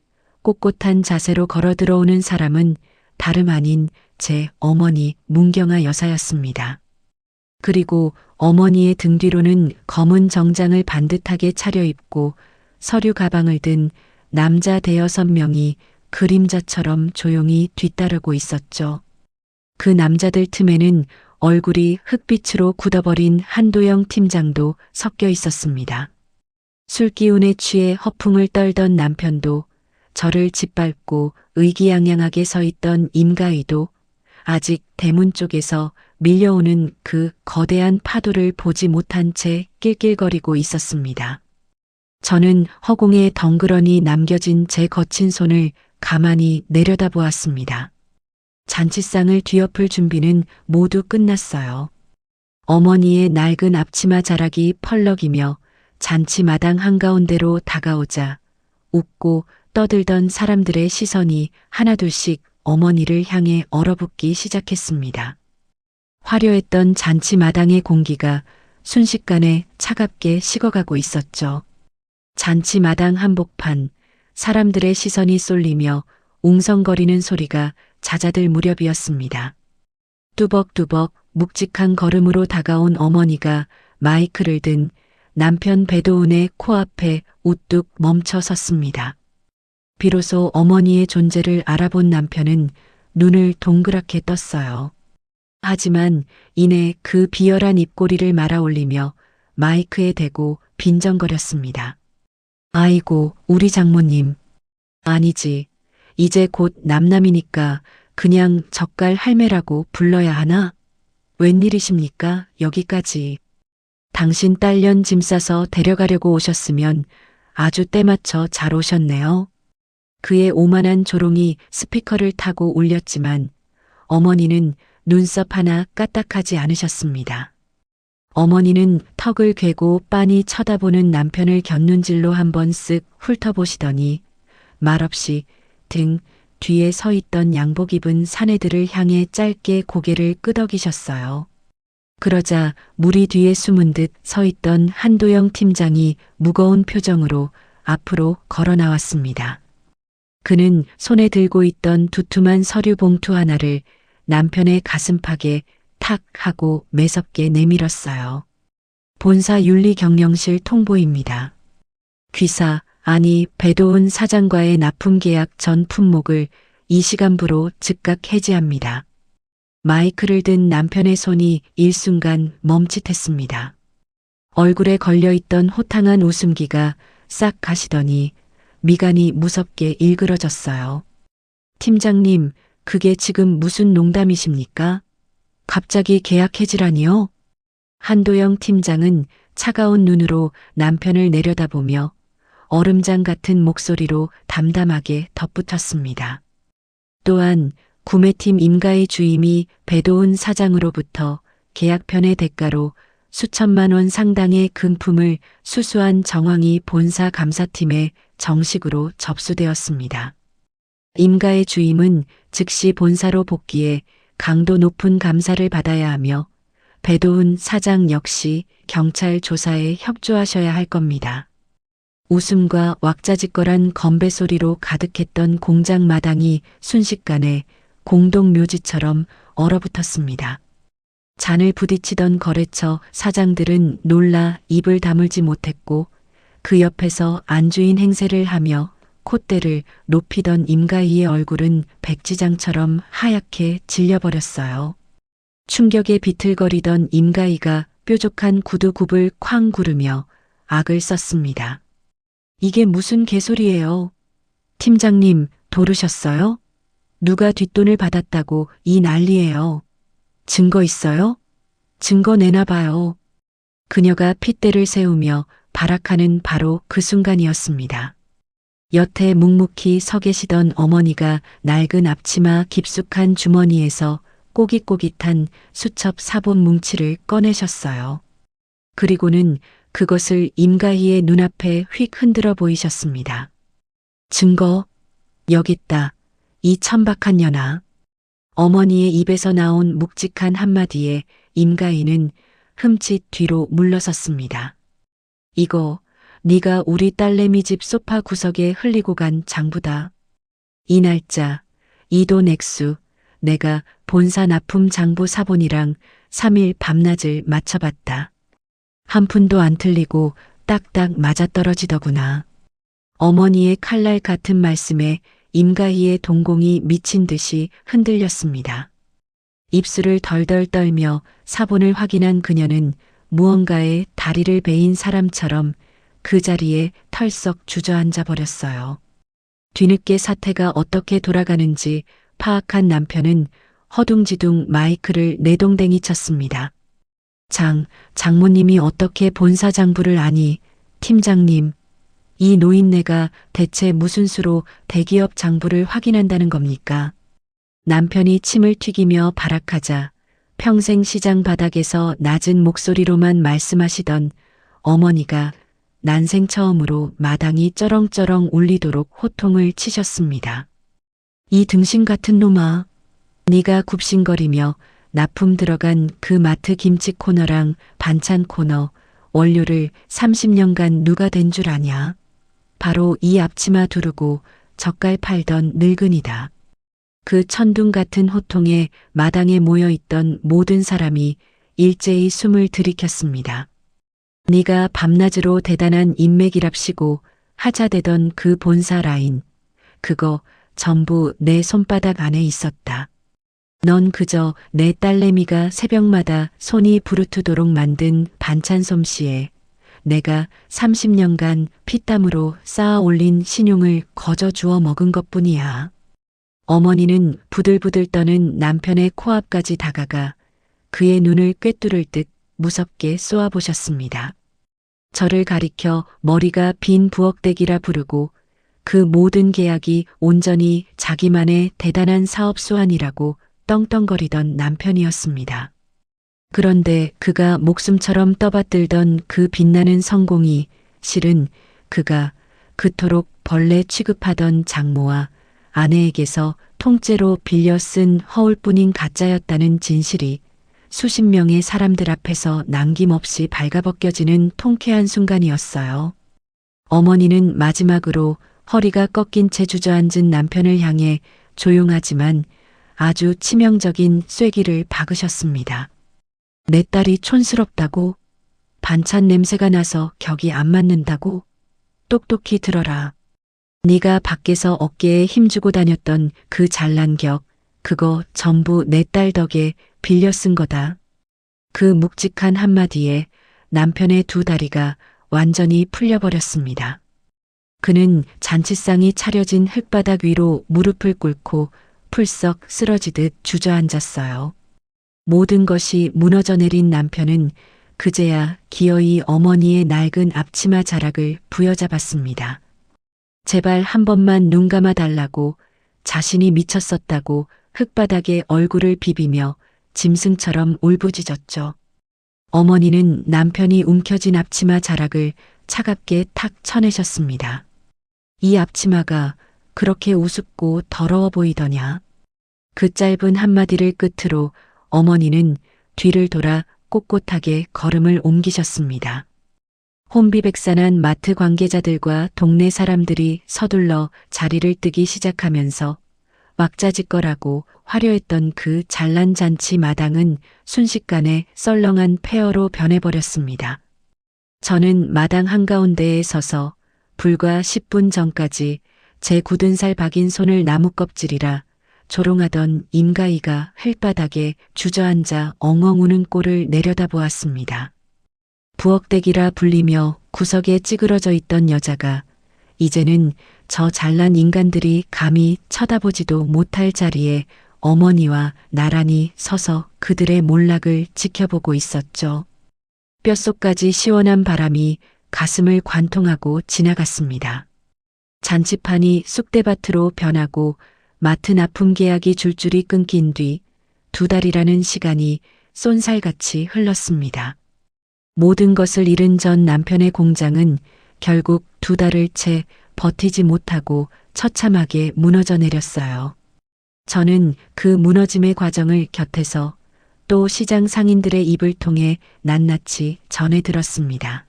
꼿꼿한 자세로 걸어 들어오는 사람은 다름 아닌 제 어머니 문경아 여사였습니다. 그리고 어머니의 등 뒤로는 검은 정장을 반듯하게 차려입고 서류 가방을 든 남자 대여섯 명이 그림자처럼 조용히 뒤따르고 있었죠. 그 남자들 틈에는 얼굴이 흑빛으로 굳어버린 한도영 팀장도 섞여 있었습니다. 술기운에 취해 허풍을 떨던 남편도 저를 짓밟고 의기양양하게 서 있던 임가희도 아직 대문 쪽에서 밀려오는 그 거대한 파도를 보지 못한 채 낄낄거리고 있었습니다. 저는 허공에 덩그러니 남겨진 제 거친 손을 가만히 내려다보았습니다. 잔치상을 뒤엎을 준비는 모두 끝났어요. 어머니의 낡은 앞치마 자락이 펄럭이며 잔치 마당 한가운데로 다가오자 웃고 떠들던 사람들의 시선이 하나둘씩 어머니를 향해 얼어붙기 시작했습니다. 화려했던 잔치 마당의 공기가 순식간에 차갑게 식어가고 있었죠. 잔치 마당 한복판, 사람들의 시선이 쏠리며 웅성거리는 소리가 잦아들 무렵이었습니다. 뚜벅뚜벅 묵직한 걸음으로 다가온 어머니가 마이크를 든 남편 배도운의 코앞에 우뚝 멈춰 섰습니다. 비로소 어머니의 존재를 알아본 남편은 눈을 동그랗게 떴어요. 하지만 이내 그 비열한 입꼬리를 말아올리며 마이크에 대고 빈정거렸습니다. 아이고, 우리 장모님. 아니지. 이제 곧 남남이니까 그냥 젓갈 할매라고 불러야 하나? 웬일이십니까? 여기까지. 당신 딸년 짐 싸서 데려가려고 오셨으면 아주 때맞춰 잘 오셨네요. 그의 오만한 조롱이 스피커를 타고 울렸지만 어머니는 눈썹 하나 까딱하지 않으셨습니다. 어머니는 턱을 괴고 빤히 쳐다보는 남편을 곁눈질로 한번 쓱 훑어보시더니 말없이 등 뒤에 서 있던 양복 입은 사내들을 향해 짧게 고개를 끄덕이셨어요. 그러자 무리 뒤에 숨은 듯 서 있던 한도영 팀장이 무거운 표정으로 앞으로 걸어 나왔습니다. 그는 손에 들고 있던 두툼한 서류 봉투 하나를 남편의 가슴팍에 탁 하고 매섭게 내밀었어요. 본사 윤리경영실 통보입니다. 귀사, 아니 배도훈 사장과의 납품계약 전 품목을 이 시간부로 즉각 해지합니다. 마이크를 든 남편의 손이 일순간 멈칫했습니다. 얼굴에 걸려있던 호탕한 웃음기가 싹 가시더니 미간이 무섭게 일그러졌어요. 팀장님, 그게 지금 무슨 농담이십니까? 갑자기 계약 해지라니요? 한도영 팀장은 차가운 눈으로 남편을 내려다보며 얼음장 같은 목소리로 담담하게 덧붙였습니다. 또한 구매팀 임가의 주임이 배도훈 사장으로부터 계약편의 대가로 수천만 원 상당의 금품을 수수한 정황이 본사 감사팀에 정식으로 접수되었습니다. 임가의 주임은 즉시 본사로 복귀해 강도 높은 감사를 받아야 하며 배도훈 사장 역시 경찰 조사에 협조하셔야 할 겁니다. 웃음과 왁자지껄한 건배 소리로 가득했던 공장 마당이 순식간에 공동묘지처럼 얼어붙었습니다. 잔을 부딪히던 거래처 사장들은 놀라 입을 다물지 못했고 그 옆에서 안주인 행세를 하며 콧대를 높이던 임가희의 얼굴은 백지장처럼 하얗게 질려버렸어요. 충격에 비틀거리던 임가희가 뾰족한 구두굽을 쾅 구르며 악을 썼습니다. 이게 무슨 개소리예요? 팀장님, 도르셨어요? 누가 뒷돈을 받았다고 이 난리예요. 증거 있어요? 증거 내놔봐요. 그녀가 핏대를 세우며 발악하는 바로 그 순간이었습니다. 여태 묵묵히 서 계시던 어머니가 낡은 앞치마 깊숙한 주머니에서 꼬깃꼬깃한 수첩 사본 뭉치를 꺼내셨어요. 그리고는 그것을 임가희의 눈앞에 휙 흔들어 보이셨습니다. 증거, 여기 있다. 이 천박한 년아. 어머니의 입에서 나온 묵직한 한마디에 임가희는 흠칫 뒤로 물러섰습니다. 이거 네가 우리 딸내미 집 소파 구석에 흘리고 간 장부다. 이 날짜, 이 돈 액수, 내가 본사 납품 장부 사본이랑 3일 밤낮을 맞춰봤다. 한 푼도 안 틀리고 딱딱 맞아떨어지더구나. 어머니의 칼날 같은 말씀에 임가희의 동공이 미친 듯이 흔들렸습니다. 입술을 덜덜 떨며 사본을 확인한 그녀는 무언가에 다리를 베인 사람처럼 그 자리에 털썩 주저앉아 버렸어요. 뒤늦게 사태가 어떻게 돌아가는지 파악한 남편은 허둥지둥 마이크를 내동댕이 쳤습니다. 장모님이 어떻게 본사 장부를 아니, 팀장님, 이 노인네가 대체 무슨 수로 대기업 장부를 확인한다는 겁니까? 남편이 침을 튀기며 발악하자 평생 시장 바닥에서 낮은 목소리로만 말씀하시던 어머니가 난생 처음으로 마당이 쩌렁쩌렁 울리도록 호통을 치셨습니다. 이 등신 같은 놈아, 네가 굽신거리며 납품 들어간 그 마트 김치 코너랑 반찬 코너, 원료를 30년간 누가 댄 줄 아냐? 바로 이 앞치마 두르고 젓갈 팔던 늙은이다. 그 천둥 같은 호통에 마당에 모여있던 모든 사람이 일제히 숨을 들이켰습니다. 네가 밤낮으로 대단한 인맥이랍시고 하자되던 그 본사 라인, 그거 전부 내 손바닥 안에 있었다. 넌 그저 내 딸내미가 새벽마다 손이 부르트도록 만든 반찬 솜씨에 내가 30년간 피땀으로 쌓아 올린 신용을 거저 주워 먹은 것뿐이야. 어머니는 부들부들 떠는 남편의 코앞까지 다가가 그의 눈을 꿰뚫을 듯 무섭게 쏘아보셨습니다. 저를 가리켜 머리가 빈 부엌대기라 부르고 그 모든 계약이 온전히 자기만의 대단한 사업 수완이라고 떵떵거리던 남편이었습니다. 그런데 그가 목숨처럼 떠받들던 그 빛나는 성공이 실은 그가 그토록 벌레 취급하던 장모와 아내에게서 통째로 빌려 쓴 허울뿐인 가짜였다는 진실이 수십 명의 사람들 앞에서 남김없이 발가벗겨지는 통쾌한 순간이었어요. 어머니는 마지막으로 허리가 꺾인 채 주저앉은 남편을 향해 조용하지만 아주 치명적인 쐐기를 박으셨습니다. 내 딸이 촌스럽다고? 반찬 냄새가 나서 격이 안 맞는다고? 똑똑히 들어라. 네가 밖에서 어깨에 힘주고 다녔던 그 잘난 격, 그거 전부 내 딸 덕에 빌려 쓴 거다. 그 묵직한 한마디에 남편의 두 다리가 완전히 풀려버렸습니다. 그는 잔치상이 차려진 흙바닥 위로 무릎을 꿇고 풀썩 쓰러지듯 주저앉았어요. 모든 것이 무너져 내린 남편은 그제야 기어이 어머니의 낡은 앞치마 자락을 부여잡았습니다. 제발 한 번만 눈 감아 달라고 자신이 미쳤었다고 흙바닥에 얼굴을 비비며 짐승처럼 울부짖었죠. 어머니는 남편이 움켜쥔 앞치마 자락을 차갑게 탁 쳐내셨습니다. 이 앞치마가 그렇게 우습고 더러워 보이더냐. 그 짧은 한마디를 끝으로 어머니는 뒤를 돌아 꼿꼿하게 걸음을 옮기셨습니다. 혼비백산한 마트 관계자들과 동네 사람들이 서둘러 자리를 뜨기 시작하면서 왁자지껄하고 화려했던 그 잘난 잔치 마당은 순식간에 썰렁한 폐허로 변해버렸습니다. 저는 마당 한가운데에 서서 불과 10분 전까지 제 굳은 살 박인 손을 나무 껍질이라 조롱하던 임가희가 흙바닥에 주저앉아 엉엉 우는 꼴을 내려다보았습니다. 부엌대기라 불리며 구석에 찌그러져 있던 여자가 이제는 저 잘난 인간들이 감히 쳐다보지도 못할 자리에 어머니와 나란히 서서 그들의 몰락을 지켜보고 있었죠. 뼛속까지 시원한 바람이 가슴을 관통하고 지나갔습니다. 잔치판이 쑥대밭으로 변하고 마트 납품 계약이 줄줄이 끊긴 뒤 두 달이라는 시간이 쏜살같이 흘렀습니다. 모든 것을 잃은 전 남편의 공장은 결국 두 달을 채 버티지 못하고 처참하게 무너져 내렸어요. 저는 그 무너짐의 과정을 곁에서 또 시장 상인들의 입을 통해 낱낱이 전해 들었습니다.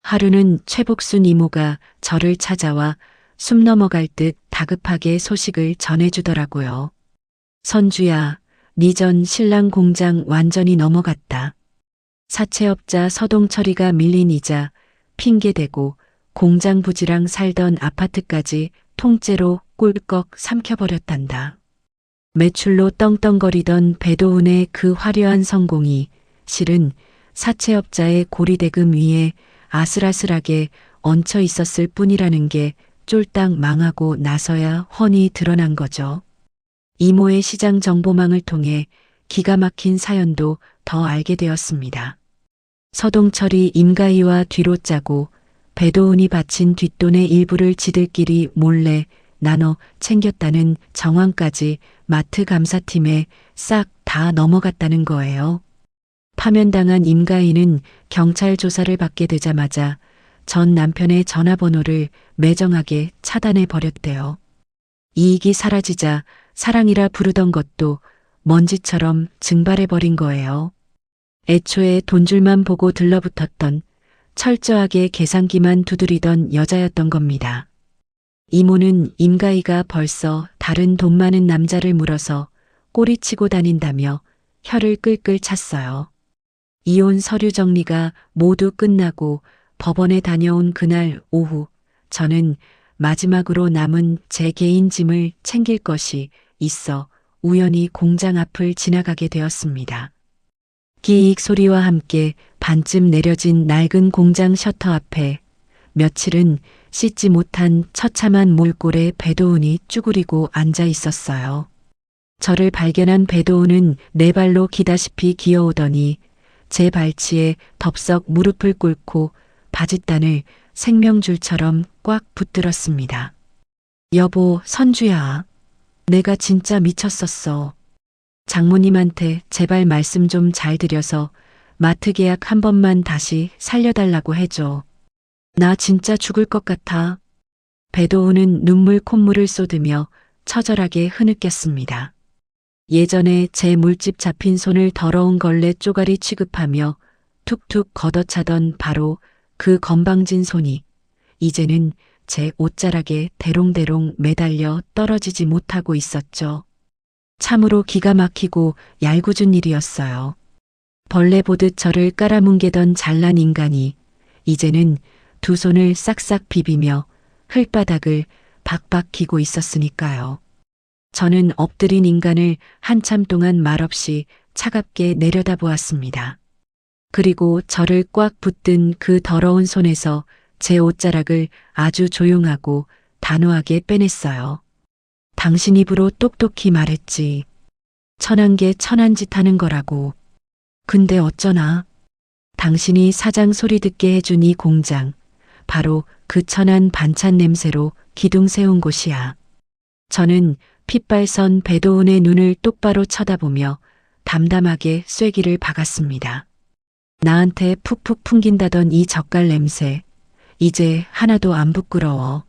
하루는 최복순 이모가 저를 찾아와 숨 넘어갈 듯 다급하게 소식을 전해주더라고요. 선주야, 네 전 신랑 공장 완전히 넘어갔다. 사채업자 서동철이가 밀린 이자 핑계대고 공장 부지랑 살던 아파트까지 통째로 꿀꺽 삼켜버렸단다. 매출로 떵떵거리던 배도운의 그 화려한 성공이 실은 사채업자의 고리대금 위에 아슬아슬하게 얹혀 있었을 뿐이라는 게 쫄딱 망하고 나서야 훤히 드러난 거죠. 이모의 시장 정보망을 통해 기가 막힌 사연도 더 알게 되었습니다. 서동철이 임가희와 뒤로 짜고 배도운이 바친 뒷돈의 일부를 지들끼리 몰래 나눠 챙겼다는 정황까지 마트 감사팀에 싹 다 넘어갔다는 거예요. 파면당한 임가희는 경찰 조사를 받게 되자마자 전 남편의 전화번호를 매정하게 차단해 버렸대요. 이익이 사라지자 사랑이라 부르던 것도 먼지처럼 증발해 버린 거예요. 애초에 돈줄만 보고 들러붙었던 철저하게 계산기만 두드리던 여자였던 겁니다. 이모는 임가희가 벌써 다른 돈 많은 남자를 물어서 꼬리치고 다닌다며 혀를 끌끌 찼어요. 이혼 서류 정리가 모두 끝나고 법원에 다녀온 그날 오후 저는 마지막으로 남은 제 개인 짐을 챙길 것이 있어 우연히 공장 앞을 지나가게 되었습니다. 기익 소리와 함께 반쯤 내려진 낡은 공장 셔터 앞에 며칠은 씻지 못한 처참한 몰골에 배도운이 쭈그리고 앉아 있었어요. 저를 발견한 배도운은 네 발로 기다시피 기어오더니 제 발치에 덥석 무릎을 꿇고 바짓단을 생명줄처럼 꽉 붙들었습니다. 여보, 선주야. 내가 진짜 미쳤었어. 장모님한테 제발 말씀 좀 잘 드려서 마트 계약 한 번만 다시 살려달라고 해줘. 나 진짜 죽을 것 같아. 배도우는 눈물 콧물을 쏟으며 처절하게 흐느꼈습니다. 예전에 제 물집 잡힌 손을 더러운 걸레 쪼가리 취급하며 툭툭 걷어차던 바로 그 건방진 손이 이제는 제 옷자락에 대롱대롱 매달려 떨어지지 못하고 있었죠. 참으로 기가 막히고 얄궂은 일이었어요. 벌레 보듯 저를 깔아뭉개던 잘난 인간이 이제는 두 손을 싹싹 비비며 흙바닥을 박박 기고 있었으니까요. 저는 엎드린 인간을 한참 동안 말없이 차갑게 내려다보았습니다. 그리고 저를 꽉 붙든 그 더러운 손에서 제 옷자락을 아주 조용하고 단호하게 빼냈어요. 당신 입으로 똑똑히 말했지. 천한 개 천한 짓 하는 거라고. 근데 어쩌나. 당신이 사장 소리 듣게 해준 이 공장, 바로 그 천한 반찬 냄새로 기둥 세운 곳이야. 저는 핏발선 배도운의 눈을 똑바로 쳐다보며 담담하게 쐐기를 박았습니다. 나한테 푹푹 풍긴다던 이 젓갈 냄새, 이제 하나도 안 부끄러워.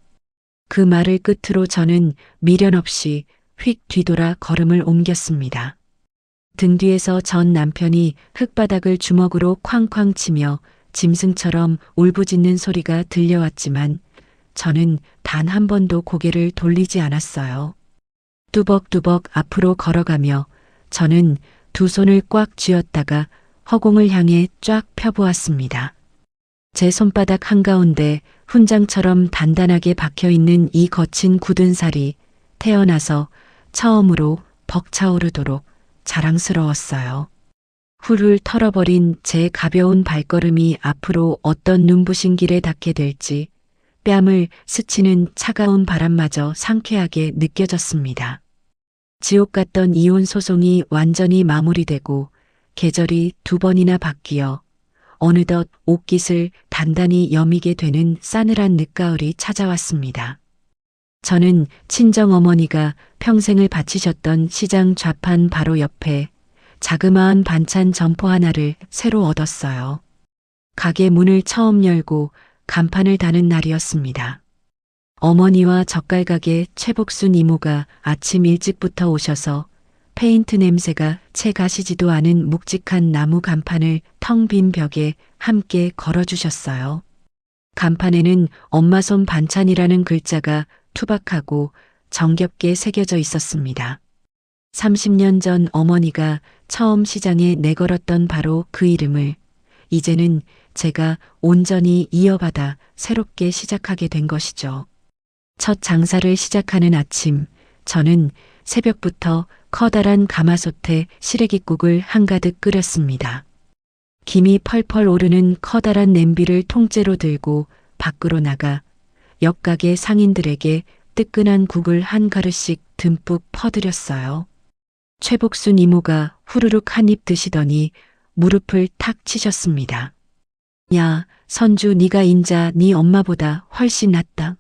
그 말을 끝으로 저는 미련 없이 휙 뒤돌아 걸음을 옮겼습니다. 등 뒤에서 전 남편이 흙바닥을 주먹으로 쾅쾅 치며 짐승처럼 울부짖는 소리가 들려왔지만 저는 단 한 번도 고개를 돌리지 않았어요. 뚜벅뚜벅 앞으로 걸어가며 저는 두 손을 꽉 쥐었다가 허공을 향해 쫙 펴보았습니다. 제 손바닥 한가운데 훈장처럼 단단하게 박혀있는 이 거친 굳은 살이 태어나서 처음으로 벅차오르도록 자랑스러웠어요. 훌훌 털어버린 제 가벼운 발걸음이 앞으로 어떤 눈부신 길에 닿게 될지 뺨을 스치는 차가운 바람마저 상쾌하게 느껴졌습니다. 지옥 같던 이혼 소송이 완전히 마무리되고 계절이 두 번이나 바뀌어 어느덧 옷깃을 단단히 여미게 되는 싸늘한 늦가을이 찾아왔습니다. 저는 친정어머니가 평생을 바치셨던 시장 좌판 바로 옆에 자그마한 반찬 점포 하나를 새로 얻었어요. 가게 문을 처음 열고 간판을 다는 날이었습니다. 어머니와 젓갈가게 최복순 이모가 아침 일찍부터 오셔서 페인트 냄새가 채 가시지도 않은 묵직한 나무 간판을 텅 빈 벽에 함께 걸어주셨어요. 간판에는 엄마 손 반찬이라는 글자가 투박하고 정겹게 새겨져 있었습니다. 30년 전 어머니가 처음 시장에 내걸었던 바로 그 이름을 이제는 제가 온전히 이어받아 새롭게 시작하게 된 것이죠. 첫 장사를 시작하는 아침, 저는 새벽부터 커다란 가마솥에 시래기국을 한가득 끓였습니다. 김이 펄펄 오르는 커다란 냄비를 통째로 들고 밖으로 나가 옆가게 상인들에게 뜨끈한 국을 한 그릇씩 듬뿍 퍼드렸어요. 최복순 이모가 후루룩 한 입 드시더니 무릎을 탁 치셨습니다. 야, 선주 네가 인자 네 엄마보다 훨씬 낫다.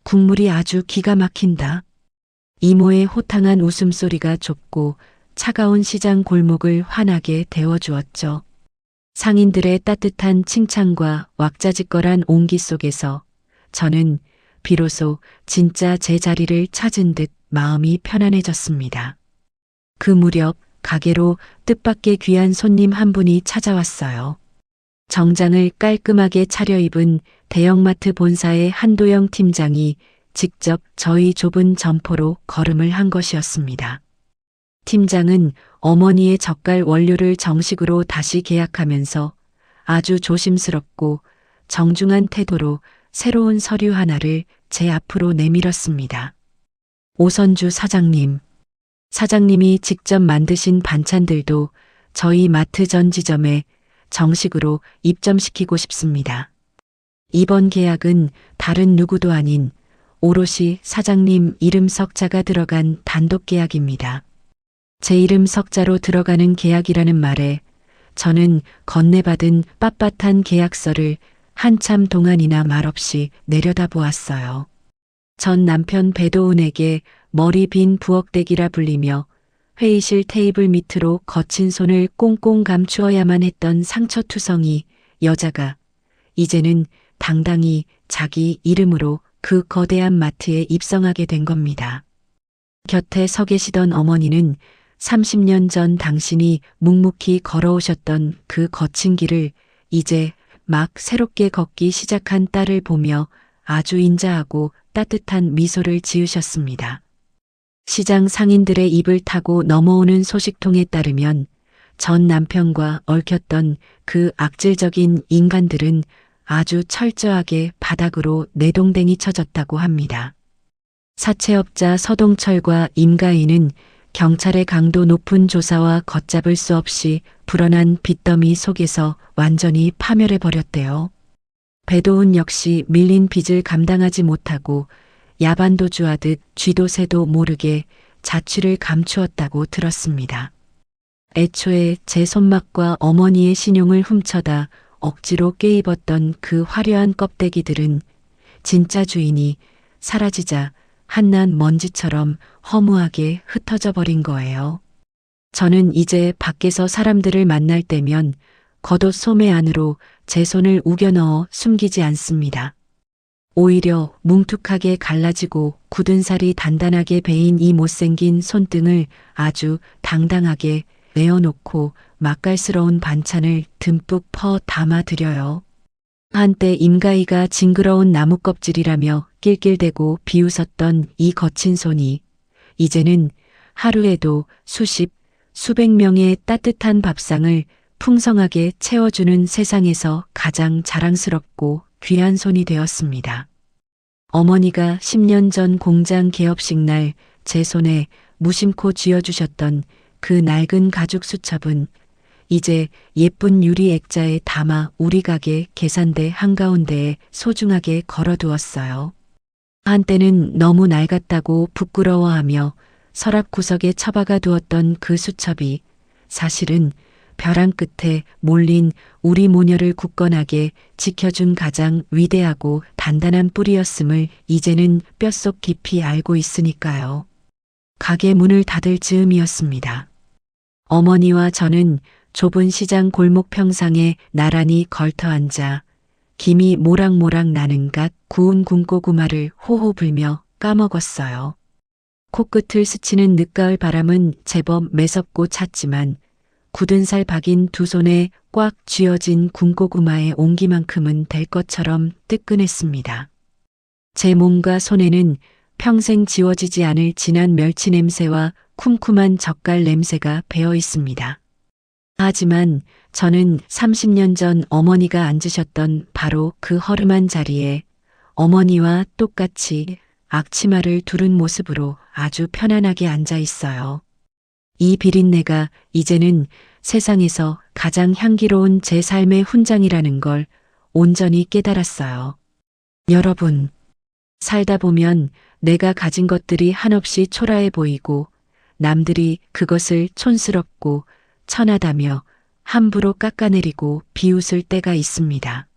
국물이 아주 기가 막힌다. 이모의 호탕한 웃음소리가 좁고 차가운 시장 골목을 환하게 데워주었죠. 상인들의 따뜻한 칭찬과 왁자지껄한 온기 속에서 저는 비로소 진짜 제 자리를 찾은 듯 마음이 편안해졌습니다. 그 무렵 가게로 뜻밖의 귀한 손님 한 분이 찾아왔어요. 정장을 깔끔하게 차려입은 대형마트 본사의 한도영 팀장이 직접 저희 좁은 점포로 걸음을 한 것이었습니다. 팀장은 어머니의 젓갈 원료를 정식으로 다시 계약하면서 아주 조심스럽고 정중한 태도로 새로운 서류 하나를 제 앞으로 내밀었습니다. 오선주 사장님, 사장님이 직접 만드신 반찬들도 저희 마트 전 지점에 정식으로 입점시키고 싶습니다. 이번 계약은 다른 누구도 아닌 오롯이 사장님 이름 석자가 들어간 단독 계약입니다. 제 이름 석자로 들어가는 계약이라는 말에 저는 건네받은 빳빳한 계약서를 한참 동안이나 말없이 내려다보았어요. 전 남편 배도훈에게 머리 빈 부엌대기라 불리며 회의실 테이블 밑으로 거친 손을 꽁꽁 감추어야만 했던 상처투성이 여자가 이제는 당당히 자기 이름으로 그 거대한 마트에 입성하게 된 겁니다. 곁에 서 계시던 어머니는 30년 전 당신이 묵묵히 걸어오셨던 그 거친 길을 이제 막 새롭게 걷기 시작한 딸을 보며 아주 인자하고 따뜻한 미소를 지으셨습니다. 시장 상인들의 입을 타고 넘어오는 소식통에 따르면 전 남편과 얽혔던 그 악질적인 인간들은 아주 철저하게 바닥으로 내동댕이 쳐졌다고 합니다. 사채업자 서동철과 임가인은 경찰의 강도 높은 조사와 걷잡을 수 없이 불어난 빚더미 속에서 완전히 파멸해 버렸대요. 배도훈 역시 밀린 빚을 감당하지 못하고 야반도주하듯 쥐도 새도 모르게 자취를 감추었다고 들었습니다. 애초에 제 손맛과 어머니의 신용을 훔쳐다 억지로 껴입었던 그 화려한 껍데기들은 진짜 주인이 사라지자 한낱 먼지처럼 허무하게 흩어져 버린 거예요. 저는 이제 밖에서 사람들을 만날 때면 겉옷 소매 안으로 제 손을 우겨 넣어 숨기지 않습니다. 오히려 뭉툭하게 갈라지고 굳은 살이 단단하게 베인 이 못생긴 손등을 아주 당당하게 내어놓고 맛깔스러운 반찬을 듬뿍 퍼 담아드려요. 한때 임가희가 징그러운 나무 껍질이라며 낄낄대고 비웃었던 이 거친 손이 이제는 하루에도 수십, 수백 명의 따뜻한 밥상을 풍성하게 채워주는 세상에서 가장 자랑스럽고 귀한 손이 되었습니다. 어머니가 10년 전 공장 개업식 날 제 손에 무심코 쥐어주셨던 그 낡은 가죽 수첩은 이제 예쁜 유리 액자에 담아 우리 가게 계산대 한가운데에 소중하게 걸어두었어요. 한때는 너무 낡았다고 부끄러워하며 서랍 구석에 처박아 두었던 그 수첩이 사실은 벼랑 끝에 몰린 우리 모녀를 굳건하게 지켜준 가장 위대하고 단단한 뿌리였음을 이제는 뼛속 깊이 알고 있으니까요. 가게 문을 닫을 즈음이었습니다. 어머니와 저는 좁은 시장 골목 평상에 나란히 걸터앉아 김이 모락모락 나는 갓 구운 군고구마를 호호 불며 까먹었어요. 코끝을 스치는 늦가을 바람은 제법 매섭고 찼지만 굳은 살 박인 두 손에 꽉 쥐어진 군고구마의 온기만큼은 될 것처럼 뜨끈했습니다. 제 몸과 손에는 평생 지워지지 않을 진한 멸치 냄새와 쿰쿰한 젓갈 냄새가 배어 있습니다. 하지만 저는 30년 전 어머니가 앉으셨던 바로 그 허름한 자리에 어머니와 똑같이 앞치마를 두른 모습으로 아주 편안하게 앉아 있어요. 이 비린내가 이제는 세상에서 가장 향기로운 제 삶의 훈장이라는 걸 온전히 깨달았어요. 여러분, 살다 보면 내가 가진 것들이 한없이 초라해 보이고 남들이 그것을 촌스럽고 천하다며 함부로 깎아내리고 비웃을 때가 있습니다.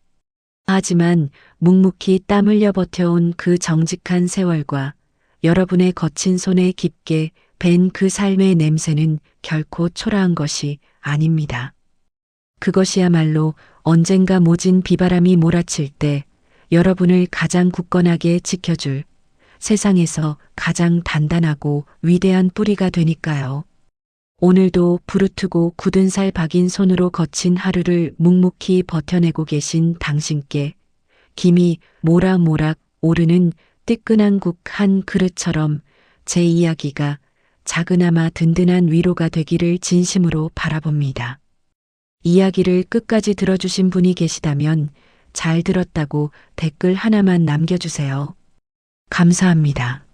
하지만 묵묵히 땀 흘려 버텨온 그 정직한 세월과 여러분의 거친 손에 깊게 밴 그 삶의 냄새는 결코 초라한 것이 아닙니다. 그것이야말로 언젠가 모진 비바람이 몰아칠 때 여러분을 가장 굳건하게 지켜줄 세상에서 가장 단단하고 위대한 뿌리가 되니까요. 오늘도 부르트고 굳은 살 박인 손으로 거친 하루를 묵묵히 버텨내고 계신 당신께 김이 모락모락 오르는 뜨끈한 국 한 그릇처럼 제 이야기가 작으나마 든든한 위로가 되기를 진심으로 바라봅니다. 이야기를 끝까지 들어주신 분이 계시다면 잘 들었다고 댓글 하나만 남겨주세요. 감사합니다.